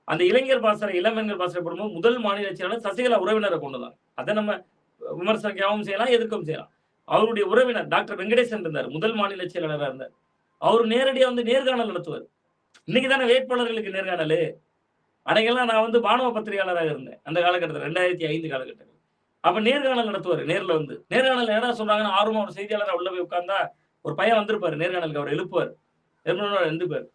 [SPEAKER 1] அந்த இளைஞர் பாசறை இளம்பெண்கள் பாசறை போடும்போது முதல் மாநில செயலாளர் சசிகலா உறவினரை கொண்டுதான். அதை நம்ம விமர்சனமாகவும் செய்யலாம், எதிர்க்கவும் செய்யலாம். அவருடைய உறவினர் டாக்டர் வெங்கடேசன் இருந்தார், முதல் மாநில செயலாளராக இருந்தார். அவர் நேரடியா வந்து நேர்காணல் நடத்துவார். இன்னைக்கு தானே வேட்பாளர்களுக்கு நேர்காணல். அன்னைக்கெல்லாம் நான் பானவ பத்திரிகையாளராக இருந்தேன் அந்த காலகட்டத்தில், 2005 காலகட்டத்தில். அப்ப நேர்காணல் நடத்துவார். நேர்ல நேர்காணல் என்ன சொல்றாங்கன்னா, ஆர்வமா ஒரு செய்தியாளர் உள்ள போய் உட்கார்ந்தா ஒரு பையன் வந்திருப்பாரு நேர்காணலுக்கு. அவர் எழுப்புவார். பேர்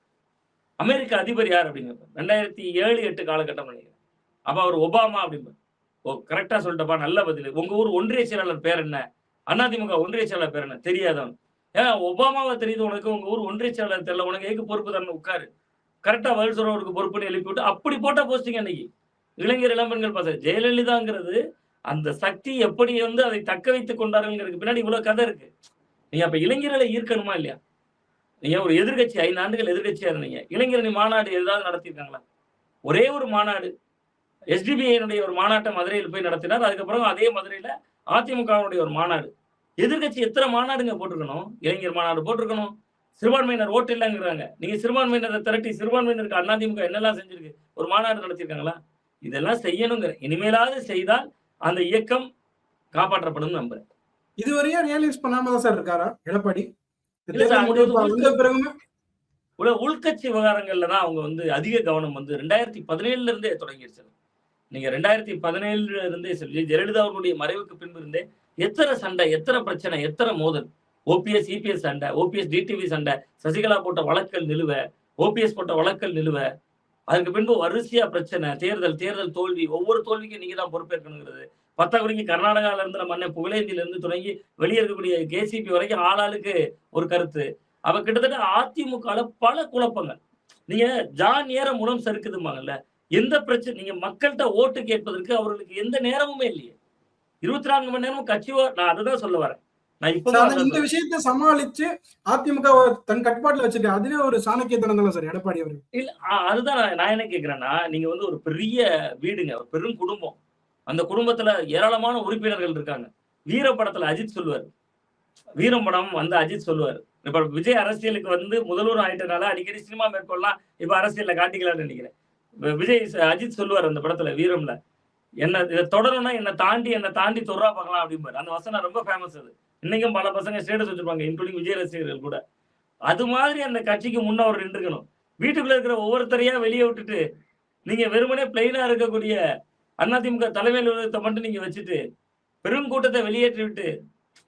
[SPEAKER 1] அமெரிக்க அதிபர் யார் அப்படிங்கிற 2007-8 காலகட்டம் நினைக்கிறேன். அப்ப அவர் ஒபாமா அப்படிம்பார். ஓ கரெக்டா சொல்லிட்டப்பா, நல்ல பதில். உங்க ஊர் ஒன்றிய செயலாளர் பேர் என்ன? அதிமுக ஒன்றிய செயலாளர் பேர் என்ன? தெரியாதவன். ஏன் ஒபாமாவை தெரியுது உனக்கு, உங்க ஊர் ஒன்றிய செயலாளர் தெரியல, உனக்கு எதுக்கு பொறுப்பு தானே? உட்காரு, கரெக்டா பதில் சொல்றவருக்கு பொறுப்புன்னு எழுப்பி விட்டு அப்படி போட்டா போஸ்டிங். அன்னைக்கு இளைஞர் இளம்பெண்கள் பாசறை ஜெயலலிதாங்கிறது அந்த சக்தி எப்படி அதை தக்க வைத்துக் கொண்டார்கள் பின்னாடி இவ்வளவு கதை இருக்கு. நீங்க அப்ப இளைஞர்களை ஈர்க்கணுமா இல்லையா? நீங்க ஒரு எதிர்கட்சி 5 ஆண்டுகள் எதிர்கட்சியா இருந்தீங்க. இளைஞரணி மாநாடு ஏதாவது நடத்திருக்காங்களா? ஒரே ஒரு மாநாடு, எஸ்டிபிஐனுடைய ஒரு மாநாட்டை மதுரையில் போய் நடத்தினார். அதுக்கப்புறம் அதே மதுரையில அதிமுகவுடைய ஒரு மாநாடு. எதிர்கட்சி எத்தனை மாநாடுங்க போட்டிருக்கணும்? இளைஞர் மாநாடு போட்டிருக்கணும். சிறுபான்மையினர் ஓட்டு இல்லைங்கிறாங்க. நீங்க சிறுபான்மையினரை திரட்டி சிறுபான்மையினருக்கு அதிமுக என்னெல்லாம் செஞ்சிருக்கு? ஒரு மாநாடு நடத்திருக்காங்களா? இதெல்லாம் செய்யணுங்கிற. இனிமேலாவது செய்தால் அந்த இயக்கம் காப்பாற்றப்படும் நம்புறேன்.
[SPEAKER 2] இதுவரையா ரியலைஸ் பண்ணாம தான் சார் இருக்காரா எடப்பாடி?
[SPEAKER 1] உள்கட்சி விவகாரங்கள்ல தான் அவங்க அதிக கவனம் 2017 இருந்தே தொடங்கிருச்சு. நீங்க 2017 இருந்தே சொல்லி ஜெயலலிதா அவர்களுடைய மறைவுக்கு பின்பு இருந்தே எத்தனை சண்டை, எத்தனை பிரச்சனை, எத்தனை மோதல். ஓபிஎஸ் இபிஎஸ் சண்டை, ஓபிஎஸ் டிடிவி சண்டை, சசிகலா போட்ட வழக்கல் நிலுவ, ஓபிஎஸ் போட்ட வழக்கல் நிலுவ. அதுக்கு பின்பு வரிசையா பிரச்சனை, தேர்தல் தோல்வி. ஒவ்வொரு தோல்விக்கும் நீங்க தான் பொறுப்பேற்கணுங்கிறது. பத்தாக்குறைக்கு கர்நாடகால இருந்து நம்ம அண்ணன் புகழேந்தியில இருந்து தொடங்கி வெளியே இருக்கக்கூடிய கேசிபி வரைக்கும் ஆளாளுக்கு ஒரு கருத்து. அவ கிட்டத்தட்ட அதிமுகல பல குழப்பங்கள். நீங்க ஜான் நேரம் முலம் சறுக்குதும்பாங்கல்ல. எந்த பிரச்சனை நீங்க மக்கள்கிட்ட ஓட்டு கேட்பதற்கு அவர்களுக்கு எந்த நேரமுமே இல்லையே. 24 மணி நேரமும் நான் அதுதான் சொல்ல வரேன். நான் இப்ப
[SPEAKER 2] இந்த விஷயத்தை சமாளிச்சு அதிமுக தன் கட்டுப்பாட்டுல வச்சிருக்கு. அதுவே ஒரு சாணக்கியத்தனம் தான் சார் எடப்பாடி அவர்கள்.
[SPEAKER 1] இல்ல அதுதான் நான் என்ன கேட்கிறேன்னா, நீங்க வந்து ஒரு பெரிய வீடுங்க, ஒரு பெரும் குடும்பம். அந்த குடும்பத்துல ஏராளமான உறுப்பினர்கள் இருக்காங்க. வீர படத்துல அஜித் சொல்லுவாரு. வீரம் படம் வந்து அஜித் சொல்லுவாரு. இப்ப விஜய் அரசியலுக்கு வந்து முதல்வர் ஆயிட்டனால அடிக்கடி சினிமா மேற்கொள்ளலாம். இப்ப அரசியல்ல காட்டிக்கலாம்னு நினைக்கிறேன். விஜய் அஜித் சொல்லுவார் அந்த படத்துல வீரம்ல, என்ன இதை தொடரணும்னா என்னை தாண்டி தொடரா பார்க்கலாம் அப்படிம்பாரு. அந்த வசனம் ரொம்ப ஃபேமஸ். அது இன்னைக்கும் பல பசங்க ஸ்டேட்டஸ் வச்சிருப்பாங்க, இன்க்ளூடிங் விஜய் ரசிகர்கள் கூட. அது மாதிரி அந்த கட்சிக்கு முன்ன அவர் நின்றுக்கணும். வீட்டுக்குள்ள இருக்கிற ஒவ்வொருத்தரையா வெளியே விட்டுட்டு நீங்க வெறுமனே பிளைனா இருக்கக்கூடிய அதிமுக தலைமை அலுவலகத்தை மட்டும் நீங்க வச்சுட்டு பெருங்கூட்டத்தை வெளியேற்றி விட்டு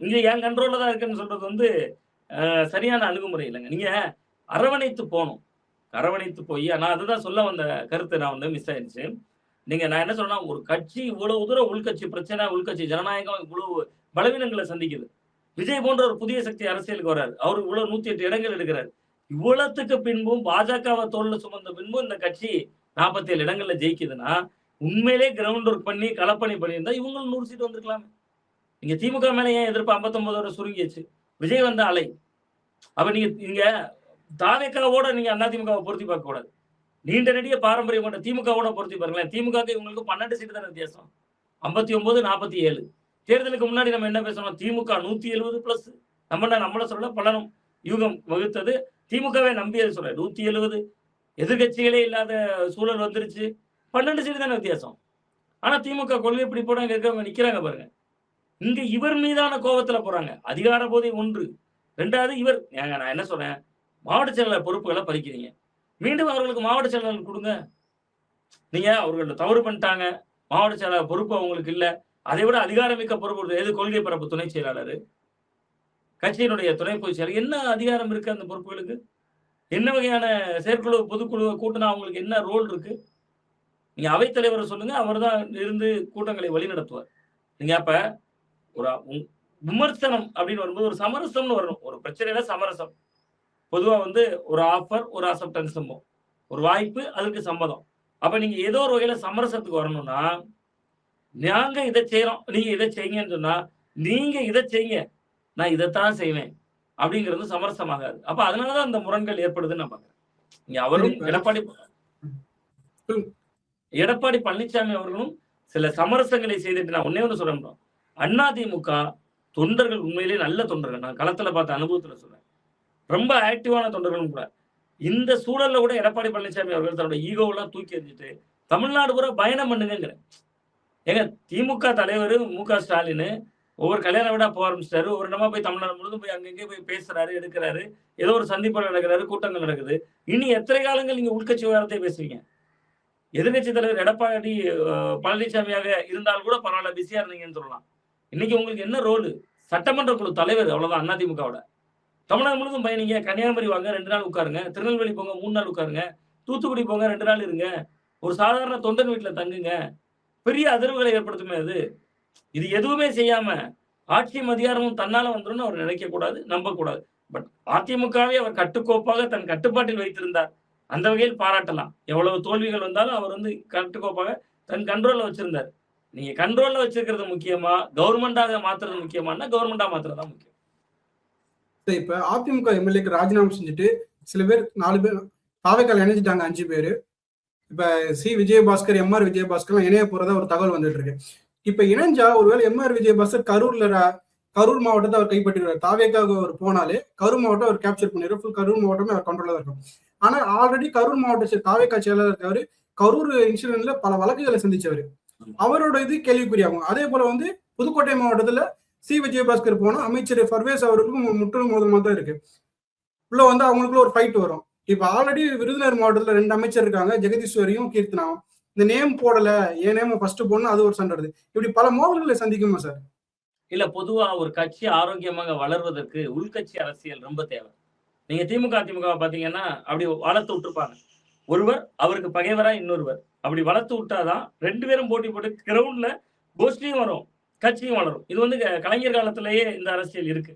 [SPEAKER 1] இங்க என் கண்ட்ரோல்ல தான் இருக்குன்னு சொல்றது வந்து சரியான அணுகுமுறை இல்லைங்க. நீங்க அரவணைத்து போகணும். அரவணைத்து போய் நான் அதுதான் சொல்ல வந்த கருத்து நான் வந்து மிஸ் ஆயிடுச்சு. நான் என்ன சொல்றேன்னா, ஒரு கட்சி இவ்வளவு தூரம் உள்கட்சி பிரச்சனை, உள்கட்சி ஜனநாயகம் இவ்வளவு பலவீனங்களை சந்திக்குது. விஜய் போன்ற ஒரு புதிய சக்தி அரசியலுக்கு வர்றாரு. அவரு இவ்வளவு 108 இடங்கள் எடுக்கிறாரு. இவ்வளவுக்கு பின்பும் பாஜகவை தோல்ல சுமந்த பின்பும் இந்த கட்சி 47 இடங்கள்ல ஜெயிக்குதுன்னா, உண்மையிலே கிரவுண்ட் ஒர்க் பண்ணி களப்பணி பண்ணியிருந்தா இவங்களும் 100 சீட் வந்திருக்கலாமே. நீங்க திமுக மேல ஏன் எதிர்ப்பு 59 வரை சுருங்கிச்சு? விஜய் வந்த அலை. அப்ப நீங்க தாவேக்காவோட நீங்க அதிமுகவை பொருத்தி பார்க்க கூடாது. நீண்ட நெடிய பாரம்பரியம் கொண்ட திமுகவோட பொருத்தி பாருங்களேன். திமுக இவங்களுக்கு 12 சீட்டு தானே வித்தியாசம். 59 47. தேர்தலுக்கு முன்னாடி நம்ம என்ன பேசணும்? திமுக 170 பிளஸ். நம்மள சொல்ல பலனும் யூகம் வகுத்தது திமுகவே நம்பியது சொல்ற 170. எதிர்கட்சிகளே இல்லாத சூழல் வந்துருச்சு. 12 சீட்டு தானே வித்தியாசம். ஆனா திமுக கொள்கை இப்படி போட இருக்கவங்க நிக்கிறாங்க பாருங்க. இங்க இவர் மீதான கோபத்துல போறாங்க. அதிகார போதை ஒன்று. 2வது இவர் நான் என்ன சொல்றேன், மாவட்ட செயலாளர் பொறுப்புகளை பறிக்கிறீங்க. மீண்டும் அவர்களுக்கு மாவட்ட செயலாளர் கொடுங்க. நீங்க அவர்கள தவறு பண்ணிட்டாங்க, மாவட்ட செயலாளர் பொறுப்பு அவங்களுக்கு இல்ல. அதை விட அதிகாரமிக்க பொறுப்பு எது? கொள்கை பரப்பு துணை செயலாளர், கட்சியினுடைய துணை பொதுச் செயலாளர். என்ன அதிகாரம் இருக்கு அந்த பொறுப்புகளுக்கு? என்ன வகையான செயற்குழு பொதுக்குழு கூட்டினா அவங்களுக்கு என்ன ரோல் இருக்கு? நீங்க அவைத்தலைவர் சொல்லுங்க, அவர் தான் இருந்து கூட்டங்களை வழி நடத்துவார். நீங்க அப்ப ஒரு விமர்சனம் அப்படின்னு வரும்போது ஒரு சமரசம்னு வரணும். ஒரு பிரச்சனையில சமரசம். பொதுவா வந்து ஒரு ஆஃபர், ஒரு அக்செப்டன்ஸ், ஒரு வாய்ப்பு, அதுக்கு சம்மதம். அப்ப நீங்க ஏதோ ஒரு வகையில சமரசத்துக்கு வரணும்னா, நாங்க இதை செய்யறோம், நீங்க இதை செய்யுங்கன்னு சொன்னா, நீங்க இதை செய்யுங்க, நான் இதைத்தான் செய்வேன் அப்படிங்கிறது சமரசமாகாது. அப்ப அதனாலதான் அந்த முரண்கள் ஏற்படுதுன்னு நான் பாக்குறேன். இங்க அவரும் எடப்பாடி பழனிசாமி அவர்களும் சில சமரசங்களை செய்துட்டு நான் ஒன்னே ஒன்று சொல்றேன். அதிமுக தொண்டர்கள் உண்மையிலேயே நல்ல தொண்டர்கள். நான் களத்துல பார்த்த அனுபவத்துல சொல்றேன். ரொம்ப ஆக்டிவான தொண்டர்களும் கூட. இந்த சூழல்ல கூட எடப்பாடி பழனிசாமி அவர்கள் தன்னோட ஈகோவெல்லாம் தூக்கி எறிஞ்சிட்டு தமிழ்நாடு பூரா பயணம் பண்ணுங்கிறேன். ஏங்க திமுக தலைவர் மு.க. ஸ்டாலின் ஒவ்வொரு கல்யாண விடா போக ஆரம்பிச்சிட்டாரு. ஒரு இடமா போய் தமிழ்நாடு முழுதும் போய் அங்கங்கே போய் பேசுறாரு, எடுக்கிறாரு. ஏதோ ஒரு சந்திப்பு நடக்கிறாரு, கூட்டங்கள் நடக்குது. இனி எத்தனை காலங்கள் நீங்க உள்கட்சி விவகாரத்தை பேசுவீங்க? எதிர்கட்சி தலைவர் எடப்பாடி பழனிசாமியாக இருந்தால் கூட பரவாயில்ல, பிஸியா இருந்தீங்கன்னு சொல்லலாம். இன்னைக்கு உங்களுக்கு என்ன ரோல்? சட்டமன்ற குழு தலைவர், அவ்வளவுதான். அதிமுகவோட தமிழ்நாடு முழுதும் பயணிங்க. கன்னியாகுமரி வாங்க, 2 நாள் உட்காருங்க. திருநெல்வேலி போங்க, 3 நாள் உட்காருங்க. தூத்துக்குடி போங்க, 2 நாள் இருங்க. ஒரு சாதாரண தொண்டன் வீட்டுல தங்குங்க. பெரிய அதிர்வுகளை ஏற்படுத்துமே அது. இது எதுவுமே செய்யாம ஆட்சியும் அதிகாரமும் தன்னால வந்துடும் அவர் நினைக்க கூடாது, நம்ப கூடாது. பட் அதிமுகவை அவர் கட்டுக்கோப்பாக தன் கட்டுப்பாட்டில் வைத்திருந்தார். அந்த வகையில் பாராட்டலாம். எவ்வளவு தோல்விகள் வந்தாலும் அவர் வந்து கட்டுக்கோப்பாக தன் கண்ட்ரோல்ல வச்சிருந்தார். நீங்க கண்ட்ரோல்ல வச்சிருக்கிறது முக்கியமா, கவர்மெண்டாக மாத்துறது முக்கியமானா கவர்மெண்டா மாத்துறது தான் முக்கியம்.
[SPEAKER 2] இப்ப அதிமுக எம்எல்ஏக்கு ராஜினாமா செஞ்சுட்டு சில பேர் 4 பேர் தாவேக்கால இணைஞ்சிட்டாங்க. 5 பேரு. இப்ப சி விஜயபாஸ்கர், எம்ஆர் விஜயபாஸ்கர் இணைய போறதா ஒரு தகவல் வந்துட்டு இருக்கு. இப்ப இணைஞ்சா ஒருவேளை எம்ஆர் விஜயபாஸ்கர் கரூர் மாவட்டத்தை அவர் கைப்பற்றிடுவார். தாவேக்காக அவர் போனாலே கரூர் மாவட்டம் அவர் கேப்சர் பண்ணிடுவார். ஃபுல் கரூர் மாவட்டமே அவர் கண்ட்ரோலா தான் இருக்கும். ஆனா ஆல்ரெடி கரூர் மாவட்ட தாவேக்கா செயலாளர் இருக்கவர். கரூர் இன்சிடென்ட்ல பல வழக்குகளை சந்திச்சவர். அவரோட இது கேள்விக்குறியாகும். அதே போல வந்து புதுக்கோட்டை மாவட்டத்துல சி விஜயபாஸ்கர் போனா அமைச்சர் பர்வேஸ் அவருக்கும் முற்றிலும் மோதலமா தான் இருக்கு. உள்ள வந்து அவங்களுக்குள்ள ஒரு ஃபைட் வரும். இப்ப ஆல்ரெடி விருதுநகர் மாவட்டத்துல 2 அமைச்சர் இருக்காங்க, ஜெகதீஸ்வரியும் கீர்த்தனாவும். இந்த நேம் போடல, என் நேம் ஃபர்ஸ்ட் போடணும், அது ஒரு சண்டை வருது. இப்படி பல மோதல்களை சந்திக்குமா சார்?
[SPEAKER 1] இல்ல, பொதுவா ஒரு கட்சி ஆரோக்கியமாக வளர்வதற்கு உள்கட்சி அரசியல் ரொம்ப தேவை. நீங்க திமுக அதிமுக பாத்தீங்கன்னா அப்படி வளர்த்து விட்டுருப்பாங்க. ஒருவர் அவருக்கு பகைவரா இன்னொருவர் அப்படி வளர்த்து விட்டாதான் 2 பேரும் போட்டி போட்டு கிரவுண்ட்ல கோஷ்டியும் வரும், கட்சியும் வளரும். இது வந்து கலைஞர் காலத்திலேயே இந்த அரசியல் இருக்கு.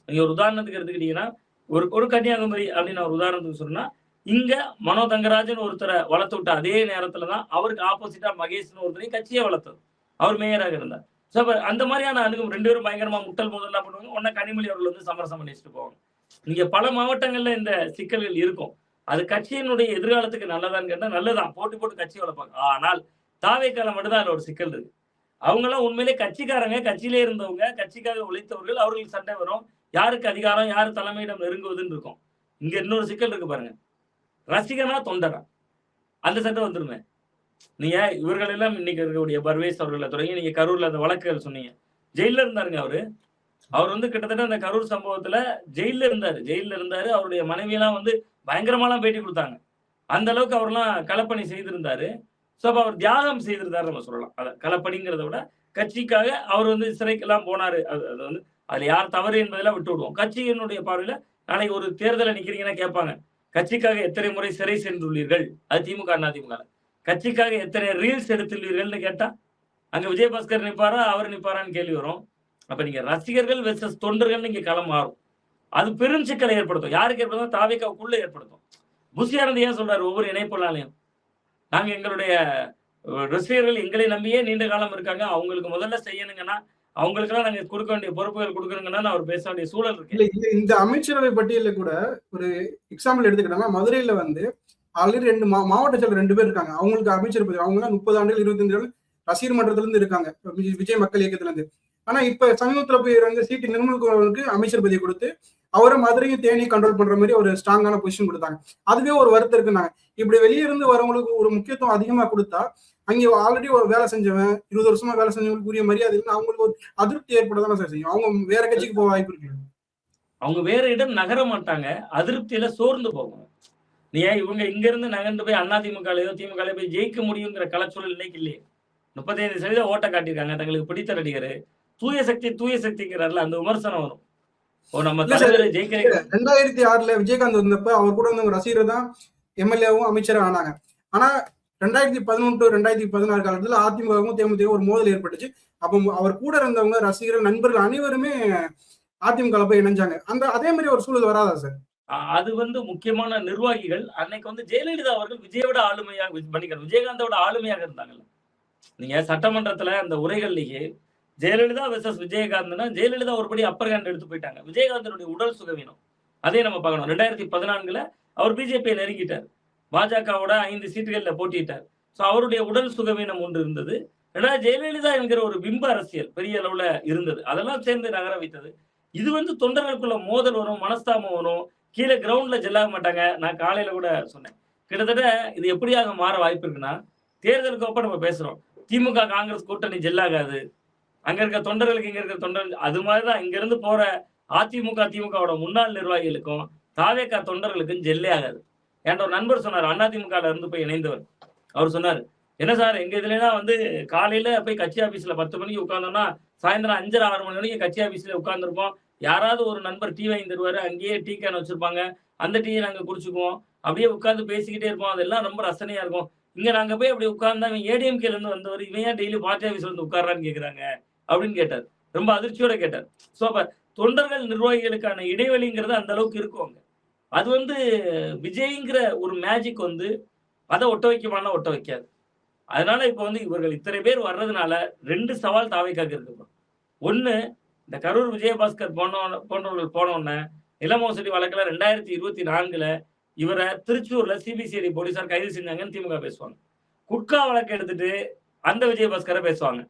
[SPEAKER 1] நீங்க ஒரு உதாரணத்துக்கு எடுத்துக்கிட்டீங்கன்னா, ஒரு கன்னியாகுமரி அப்படின்னு ஒரு உதாரணத்துக்கு சொன்னா, இங்க மனோ தங்கராஜன் ஒருத்தரை வளர்த்து விட்ட அதே நேரத்துல தான் அவருக்கு ஆப்போசிட்டா மகேஷ்னு ஒருத்தரையும் கட்சியே வளர்த்தது. அவர் மேயராக இருந்தார். ஸோ அப்ப அந்த மாதிரியான அணுகும் 2 பேரும் பயங்கரமா முட்டல் மோதல்லாம் பண்ணுவாங்க. உடனே கனிமொழி அவர்கள் வந்து சமரசம் பண்ணி வச்சுட்டு போவாங்க. இங்க பல மாவட்டங்கள்ல இந்த சிக்கல்கள் இருக்கும். அது கட்சியினுடைய எதிர்காலத்துக்கு நல்லதான்னு கேட்டா நல்லதான். போட்டி போட்டு கட்சி வளர்ப்பாங்க. ஆனால் தாவேக்கால மட்டும்தான் அதுல ஒரு சிக்கல் இருக்கு. அவங்கெல்லாம் உண்மையிலே கட்சிக்காரங்க, கட்சியிலே இருந்தவங்க, கட்சிக்காக உழைத்தவர்கள். அவர்களுக்கு சண்டை வரும். யாருக்கு அதிகாரம், யார் தலைமையிடம் நெருங்குவதுன்னு இருக்கும். இங்க இன்னொரு சிக்கல் இருக்கு பாருங்க. ரசிகனா தொண்டரா அந்த சண்டை வந்துருமே. நீங்க இவர்கள் எல்லாம் இன்னைக்கு இருக்கக்கூடிய பர்வேஸ் அவர்களை தொடங்கி நீங்க கரூர்ல அந்த வழக்குகள் சொன்னீங்க. ஜெயில இருந்தாருங்க அவரு. அவர் வந்து கிட்டத்தட்ட அந்த கரூர் சம்பவத்துல ஜெயில இருந்தாரு. அவருடைய மனைவியெல்லாம் வந்து பயங்கரமாலாம் பேட்டி கொடுத்தாங்க. அந்த அளவுக்கு அவர்லாம் களப்பணி செய்திருந்தாரு. ஸோ அப்ப அவர் தியாகம் செய்திருந்தாரு நம்ம சொல்லலாம். அத களப்பணிங்கிறத விட கட்சிக்காக அவர் வந்து சிறைக்கெல்லாம் போனாரு. அது வந்து அதுல யார் தவறு என்பதெல்லாம் விட்டு விடுவோம். கட்சியினுடைய பார்வையில நாளைக்கு ஒரு தேர்தலை நிக்கிறீங்கன்னா கேட்பாங்க. கட்சிக்காக எத்தனை முறை சிறை சென்றுள்ளீர்கள்? அது திமுக, அதிமுக. கட்சிக்காக எத்தனை ரீல்ஸ் எடுத்துள்ளீர்கள்னு கேட்டா அங்க விஜயபாஸ்கர் நிப்பாரா, அவர் நிப்பாரான்னு கேள்வி வரும். அப்ப நீங்க ரசிகர்கள் வெர்சஸ் தொண்டர்கள் இங்க களம் மாறும். அது பெரும் சிக்கலை ஏற்படுத்தும். யாருக்கு ஏற்படுத்தும்? தாவேக்காவுக்குள்ள ஏற்படுத்தும். புசியானந்த் ஏன் சொல்றாரு ஒவ்வொரு இணைப்புலாலையும் நாங்க எங்களுடைய ரசிகர்கள் எங்களை நம்பியே நீண்ட காலம் இருக்காங்க. அவங்களுக்கு முதல்ல செய்யணுங்கன்னா அவங்களுக்கெல்லாம் நாங்க கொடுக்க வேண்டிய பொறுப்புகள் கொடுக்கணுங்கன்னா அவர் பேச வேண்டிய சூழல் இருக்கு.
[SPEAKER 2] இல்ல இந்த அமைச்சரவை பட்டியல கூட ஒரு எக்ஸாம்பிள் எடுத்துக்கிட்டோம்னா மதுரையில வந்து ஆல்ரெடி 2 மாவட்ட செயலர் 2 பேர் இருக்காங்க. அவங்களுக்கு அமைச்சர் பதவி. அவங்க 30 ஆண்டுகள் 25 ஆண்டுகள் ரசிகர் மன்றத்துல இருந்து இருக்காங்க, விஜய் மக்கள் இயக்கத்துல இருந்து. ஆனா இப்ப சமீபத்துல போய் வந்து சிடி நிர்மல்குமாருக்கு அமைச்சர் பதவி கொடுத்து அவரை மதுரையும் தேனி கண்ட்ரோல் பண்ற மாதிரி ஒரு ஸ்ட்ராங்கான பொசிஷன் கொடுத்தாங்க. அதுவே ஒரு வருத்தம் இருக்குனாங்க. இப்படி வெளியே இருந்து வரவங்களுக்கு ஒரு முக்கியத்துவம் அதிகமா கொடுத்தா அங்கே ஆல்ரெடி ஒரு வேலை செஞ்சவன் 20 வருஷமா வேலை செஞ்சவங்களுக்கு உரிய மரியாதை இல்லை, அவங்களுக்கு ஒரு அதிருப்தி ஏற்படதானே சார் செய்யும். அவங்க வேற கட்சிக்கு போக வாய்ப்பு இருக்கு. அவங்க
[SPEAKER 1] வேற இடம் நகர மாட்டாங்க, அதிருப்தியில சோர்ந்து போவாங்க. நீ இவங்க இங்க இருந்து நகர்ந்து போய் அதிமுகலையோ திமுக போய் ஜெயிக்க முடியுங்கிற கலச்சூழல் இன்னைக்கு இல்லையே. 35% ஓட்ட காட்டியிருக்காங்க. தங்களுக்கு பிடித்த நடிகர் தூய சக்திங்கிறாருல அந்த விமர்சனம் வரும். நம்ம தலைவர் ஜெயிக்கிற
[SPEAKER 2] 2006 விஜயகாந்த் வந்தப்ப அவர் கூட இருந்தவங்க ரசிகர் தான் எம்எல்ஏவும் அமைச்சரும் ஆனாங்க. ஆனா 2011 2016 காலத்துல அதிமுகவும் தேமுதிக ஒரு மோதல் ஏற்பட்டுச்சு. அப்போ அவர் கூட இருந்தவங்க ரசிகர்கள் நண்பர்கள் அனைவருமே அதிமுக போய் இணைஞ்சாங்க. அதே மாதிரி ஒரு சூழல் வராதா சார்?
[SPEAKER 1] அது வந்து முக்கியமான நிர்வாகிகள் அன்னைக்கு வந்து ஜெயலலிதா அவர்கள் விஜயோட ஆளுமையாக பண்ணிக்கிறார், விஜயகாந்தோட ஆளுமையாக இருந்தாங்கல்ல. நீங்க சட்டமன்றத்துல அந்த உரைகள்லயே ஜெயலலிதா வெர்சஸ் விஜயகாந்த்னா ஜெயலலிதா ஒருபடி அப்பர் ஹேண்ட் எடுத்து போயிட்டாங்க. விஜயகாந்தனுடைய உடல் சுகவீனம் அதே நம்ம பார்க்கணும். 2014 அவர் பிஜேபியை நெருங்கிட்டார். பாஜகவோட 5 சீட்டுகள்ல போட்டிட்டார். ஸோ அவருடைய உடல் சுகவீனம் ஒன்று இருந்தது. ஜெயலலிதா என்கிற ஒரு பிம்ப அரசியல் பெரிய அளவுல இருந்தது. அதெல்லாம் சேர்ந்து நகர வைத்தது. இது வந்து தொண்டர்களுக்குள்ள மோதல் வரும், மனஸ்தாபம் வரும், கீழே கிரவுண்ட்ல ஜெல்லாக மாட்டாங்க. நான் காலையில கூட சொன்னேன், கிட்டத்தட்ட இது எப்படியாக மாற வாய்ப்பு இருக்குன்னா, தேர்தலுக்கு அப்ப நம்ம பேசுறோம் திமுக காங்கிரஸ் கூட்டணி ஜெல்லாகாது, அங்க இருக்க தொண்டர்களுக்கு இங்க இருக்க தொண்டர்கள் அது மாதிரிதான் இங்க இருந்து போற அதிமுக திமுகவோட முன்னாள் நிர்வாகிகளுக்கும் தாவேக்கா தொண்டர்களுக்கும் ஜெல்லே ஆகாது. என்ற ஒரு நண்பர் சொன்னார், அதிமுக இருந்து போய் இணைந்தவர். அவர் சொன்னார், என்ன சார் எங்க இதுலாம் வந்து காலையில போய் கட்சி ஆபீஸ்ல 10 மணிக்கு உட்கார்ந்தோம்னா சாயந்தரம் 5:30 6 மணி வரைக்கும் கட்சி ஆபீஸ்ல உட்கார்ந்துருப்போம். யாராவது ஒரு நண்பர் டீ வாங்கி தருவாரு, அங்கேயே டீ கேன் வச்சிருப்பாங்க, அந்த டீயை நாங்க குடிச்சுக்குவோம், அப்படியே உட்கார்ந்து பேசிக்கிட்டே இருப்போம். அதெல்லாம் ரொம்ப ரசனையா இருக்கும். இங்க நாங்க போய் அப்படி உட்கார்ந்தா இவன் ஏடிஎம்கேல இருந்து வந்தவர், இவன் ஏன் டெய்லி பார்ட்டி ஆபீஸ்ல வந்து உட்கார்றான்னு கேட்கறாங்க அப்படின்னு கேட்டார். ரொம்ப அதிர்ச்சியோட கேட்டார். ஸோ அப்ப தொண்டர்கள் நிர்வாகிகளுக்கான இடைவெளிங்கிறது அந்த அளவுக்கு இருக்கும். அது வந்து விஜய்ங்கிற ஒரு மேஜிக் வந்து அதை ஒட்ட வைக்குமானா ஒட்ட வைக்காது. அதனால இப்ப வந்து இவர்கள் இத்தனை பேர் வர்றதுனால 2 சவால் தாவேக்காக இருக்கு. ஒண்ணு, இந்த கரூர் விஜயபாஸ்கர் போன்றவர்கள் போனோன்னு நிலமோசடி வழக்குல 2024 இவரை திருச்சூர்ல சிபிசிஐடி போலீசார் கைது செஞ்சாங்கன்னு திமுக பேசுவாங்க. குட்கா வழக்கு எடுத்துட்டு அந்த விஜயபாஸ்கரை பேசுவாங்க.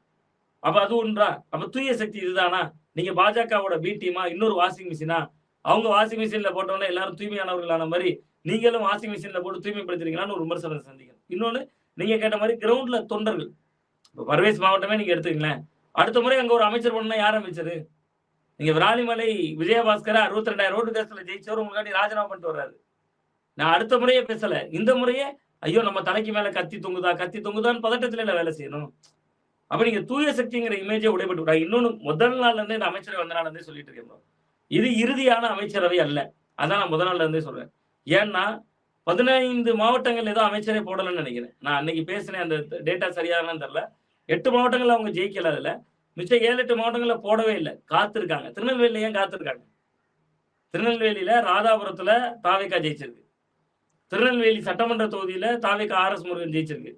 [SPEAKER 1] அப்ப அது ஒன்றா? அப்ப தூய சக்தி இதுதானா? நீங்க பாஜகவோட பி டீமா, இன்னொரு வாஷிங் மிஷினா? அவங்க வாஷிங் மிஷின்ல போட்டோன்னா எல்லாரும் தூய்மையானவர்களான மாதிரி நீங்களும் வாஷிங் மிஷின்ல போட்டு தூய்மைப்படுத்துறீங்களான்னு ஒரு விமர்சனத்தை சந்திக்கணும். இன்னொன்னு, நீங்க கேட்ட மாதிரி கிரவுண்ட்ல தொண்டர்கள், இப்போ பர்வேஸ் மாவட்டமே நீங்க எடுத்துக்கங்களேன், அடுத்த முறை அங்க ஒரு அமைச்சர் பண்ணா யார் அமைச்சரு? நீங்க விராலிமலை விஜயபாஸ்கர் 62,000 ஓட்டு தேசத்துல ஜெயிச்சவர் உங்களுக்காண்டி ராஜினாமா பண்ணிட்டு வர்றாரு. நான் அடுத்த முறையே பேசல, இந்த முறையே ஐயோ நம்ம தலைக்கு மேல கத்தி தொங்குதான்னு பதட்டத்துல வேலை செய்யணும். அப்ப நீங்க தூய சக்திங்கிற இமேஜை உடைபட்டு விட்டாங்க. இன்னொன்னு, முதல் நாள்ல இருந்தே இந்த அமைச்சரவை வந்த நாள்ல இருந்தே சொல்லிட்டு இருக்கேன், இது இறுதியான அமைச்சரவை அல்ல. அதான் நான் முதல் நாள்ல இருந்தே சொல்றேன். ஏன்னா 15 மாவட்டங்கள் ஏதோ அமைச்சரே போடலன்னு நினைக்கிறேன். நான் அன்னைக்கு பேசினேன், அந்த டேட்டா சரியானு தெரியல. 8 மாவட்டங்கள்ல அவங்க ஜெயிக்கல அதுல. மிச்சம் 7, 8 மாவட்டங்கள்ல போடவே இல்ல. காத்திருக்காங்க. திருநெல்வேலியில ஏன் காத்திருக்காங்க? திருநெல்வேலியில ராதாபுரத்துல தாவேகா ஜெயிச்சிருக்கு. திருநெல்வேலி சட்டமன்ற தொகுதியில தாவேகா ஆர்.எஸ். முருகன் ஜெயிச்சிருக்கு.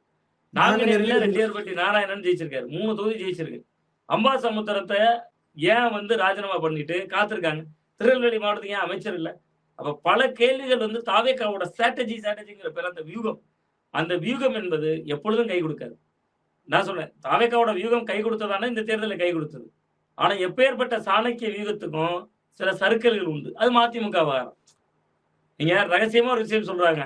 [SPEAKER 1] நாங்குநேரில ரெட்டியார்பட்டி நாராயணன் ஜெயிச்சிருக்காரு. 3 தொகுதி ஜெயிச்சிருக்கு. அம்பாசமுத்திரத்த ஏன் வந்து ராஜினாமா பண்ணிட்டு காத்திருக்காங்க? திருநெல்வேலி மாவட்டத்துக்கு ஏன் அமைச்சர் இல்ல? அப்ப பல கேள்விகள் வந்து தாவேகாவோட ஸ்ட்ராட்டஜிங்கிற பேர் அந்த வியூகம். அந்த வியூகம் என்பது எப்பொழுதும் கை கொடுக்காது. நான் சொல்றேன், தாவேகாவோட வியூகம் கை கொடுத்ததானே இந்த தேர்தல்ல கை கொடுத்தது. ஆனா எப்பேற்பட்ட சாணக்கிய வியூகத்துக்கும் சில சறுக்கல்கள் உண்டு. அது மதிமுக விவகாரம். நீங்க ரகசியமா ஒரு விஷயம் சொல்றாங்க.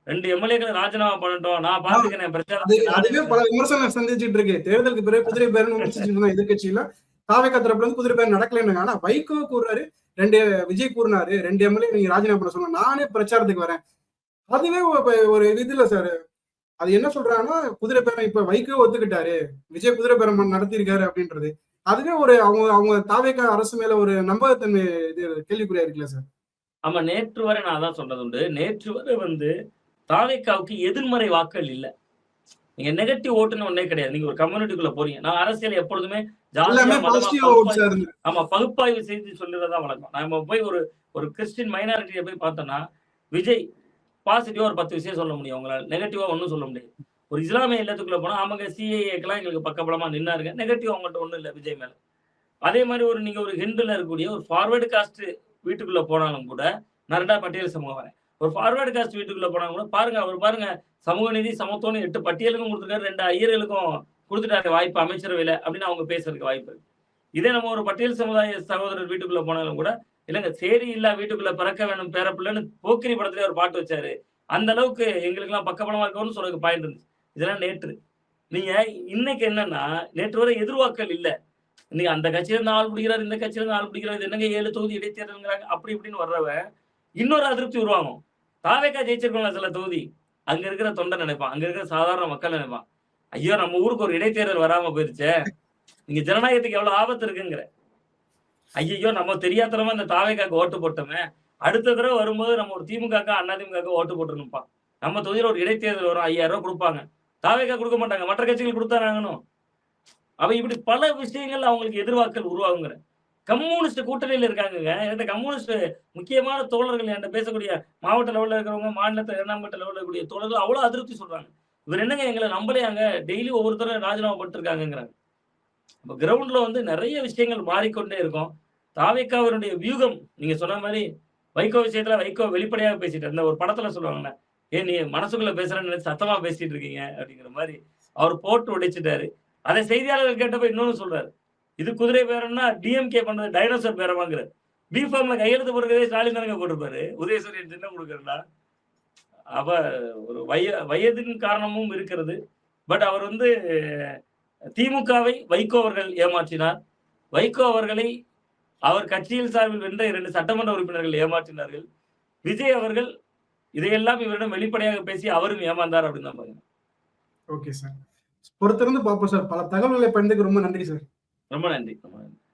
[SPEAKER 1] 2 எம்எல்ஏக்களை ராஜினாமா பண்ணட்டும். நான் பாத்துக்கிறேன்
[SPEAKER 2] அதுவே பல விமர்சனம் சந்திச்சுட்டு இருக்கு. தேர்தலுக்கு பிறகு குதிரை பேருன்னு விமர்சிச்சுட்டு இருந்தா எதிர்கட்சியில தாவேகா தரப்புல இருந்து குதிரை பேர் நடக்கலன்னு. ஆனா வைகோ கூறுறாரு, 2 விஜய் கூறினாரு 2 எம்எல்ஏ நீங்க ராஜினாமா பண்ண சொன்னா நானே பிரச்சாரத்துக்கு வரேன். அதுவே ஒரு இதுல சார் அது என்ன சொல்றாங்கன்னா குதிரை பேரம் இப்ப வைகோ ஒத்துக்கிட்டாரு, விஜய் குதிரை பேரம் நடத்திருக்காரு அப்படின்றது. அதுவே ஒரு அவங்க தாவேகா அரசு மேல ஒரு நம்பகத்தன்மை இது கேள்விக்குறியா இருக்குல்ல சார்?
[SPEAKER 1] ஆமா, நேற்று வரை நான் அதான் சொன்னது உண்டு. நேற்று வரை வந்து தாவேகாவுக்கு எதிர்மறை வாக்கள் இல்ல. நீங்க நெகட்டிவ் ஓட்டுன்னு ஒண்ணே கிடையாது. நீங்க ஒரு கம்யூனிட்டிக்குள்ள போறீங்க. நான் அரசியல் எப்பொழுதுமே பகுப்பாய்வு செய்து சொல்லுறதா வழக்கம். நம்ம போய் ஒரு கிறிஸ்டின் மைனாரிட்டியை போய் பார்த்தோம்னா விஜய் பாசிட்டிவா ஒரு 10 விஷயம் சொல்ல முடியும். உங்களால நெகட்டிவா ஒன்னும் சொல்ல முடியாது. ஒரு இஸ்லாமிய இல்லத்துக்குள்ள போனா ஆமாங்க சிஏஏக்கெல்லாம் எங்களுக்கு பக்கபலமா நின்னாருங்க. நெகட்டிவ் அவங்கள்ட்ட ஒண்ணும் இல்ல விஜய் மேல. அதே மாதிரி நீங்க ஒரு ஹிந்துல இருக்கக்கூடிய ஒரு ஃபார்வர்டு காஸ்ட் வீட்டுக்குள்ள போனாலும் கூட, நான் 2 பட்டியல் சமூகம் வரேன். ஒரு ஃபார்வர்டு காஸ்ட் வீட்டுக்குள்ள போனாலும் கூட பாருங்க, அவர் பாருங்க சமூக நீதி சமத்துவம் 8 பட்டியலுக்கும் கொடுத்துருக்காரு, 2 ஐயர்களுக்கும் கொடுத்துட்டாரு வாய்ப்பு அமைச்சரவையில அப்படின்னு அவங்க பேசுறதுக்கு வாய்ப்பு இருக்கு. இதே நம்ம ஒரு பட்டியல் சமுதாய சகோதரர் வீட்டுக்குள்ள போனாலும் கூட இல்லங்க சேரி இல்ல வீட்டுக்குள்ள பிறக்க வேணும் பேரப்பிள்ளைன்னு போக்கிரி படத்துல ஒரு பாட்டு வச்சாரு. அந்த அளவுக்கு எங்களுக்கு எல்லாம் பக்கபலமா இருக்கணும்னு சொல்றதுக்கு பாயிண்ட் இருந்துச்சு. இதெல்லாம் நேற்று. நீங்க இன்னைக்கு என்னன்னா நேற்று வரை எதிர்வாக்கல் இல்ல. நீங்க அந்த கட்சியில இருந்து ஆள் பிடிக்கிறார், இந்த கட்சியில இருந்து ஆள் பிடிக்கிறார், இது என்னங்க 7 தொகுதி இடைத்தேர்தல்ங்கிறாங்க அப்படி இப்படின்னு வர்றவன் இன்னொரு அதிருப்தி உருவாகும். தாவேகா ஜெயிச்சிருக்கோம்ல சில தொகுதி, அங்க இருக்கிற தொண்டை நினைப்பான், அங்க இருக்கிற சாதாரண மக்கள் நினைப்பான், ஐயோ நம்ம ஊருக்கு ஒரு இடைத்தேர்தல் வராம போயிருச்சே, நீங்க ஜனநாயகத்துக்கு எவ்வளவு ஆபத்து இருக்குங்கிற. ஐயோ நம்ம தெரியாதனமா இந்த தாவேகாக்கு ஓட்டு போட்டோமே, அடுத்த தடவை வரும்போது நம்ம ஒரு திமுக அதிமுக ஓட்டு போட்டுருப்பா. நம்ம தொகுதியில ஒரு இடைத்தேர்தல் வரும், 5000 ரூபாய் கொடுப்பாங்க, தாவேகா கொடுக்க மாட்டாங்க, மற்ற கட்சிகள் கொடுத்தாங்கணும். அவ இப்படி பல விஷயங்கள் அவங்களுக்கு எதிர்வாக்கல் உருவாகுங்கிற. கம்யூனிஸ்ட் கூட்டணியில இருக்காங்க. என்கிட்ட கம்யூனிஸ்ட் முக்கியமான தோழர்கள் என்கிட்ட பேசக்கூடிய மாவட்ட லெவலில் இருக்கிறவங்க, மாநிலத்தில் 2ஆம் கட்ட லெவலில் இருக்கக்கூடிய தோழர்கள் அவ்வளவு அதிருப்தி சொல்றாங்க. இவர் என்னங்க எங்களை நம்பலையாங்க, டெய்லி ஒவ்வொருத்தரும் ராஜினாமா பண்ணிருக்காங்கிறாங்க. அப்ப கிரவுண்ட்ல வந்து நிறைய விஷயங்கள் மாறிக்கொண்டே இருக்கும். தாவேகாவினுடைய வியூகம் நீங்க சொன்ன மாதிரி வைகோ விஷயத்துல வைகோ வெளிப்படையாக பேசிட்டு அந்த ஒரு படத்துல சொல்லுவாங்கல்ல, ஏன் நீ மனசுக்குள்ள பேசுறேன்னு நினைச்சு சத்தமா பேசிட்டு இருக்கீங்க அப்படிங்கிற மாதிரி அவர் போட்டு உடைச்சிட்டாரு. அதை செய்தியாளர்கள் கேட்டப்ப இன்னொன்னு சொல்றாரு, இது குதிரை பேரம்னா டிஎம்கே பண்றது டைனோசர் பேரமாங்கிறார். பிஃபார்ம்ல கையெழுத்து போடுறதே ஸ்டாலின் தானங்க போட்டிருப்பாரு, உதயசூரியன் சின்ன கொடுக்கறா. அவ ஒரு வயதின் காரணமும் இருக்கிறது. பட் அவர் வந்து திமுகவை வைகோ அவர்கள் ஏமாற்றினார். வைகோ அவர்களை அவர் கட்சியில் சார்பில் வென்ற 2 சட்டமன்ற உறுப்பினர்கள் ஏமாற்றினார்கள். விஜய் அவர்கள் இதையெல்லாம் இவரிடம் வெளிப்படையாக பேசி அவரும் ஏமாந்தார் அப்படின்னு தான் பாருங்க.
[SPEAKER 2] ஓகே சார், பொறுத்திருந்து பார்ப்போம் சார். பல தகவல்களை பகிர்ந்ததுக்கு ரொம்ப நன்றி சார்.
[SPEAKER 1] ரொம்ப நன்றி.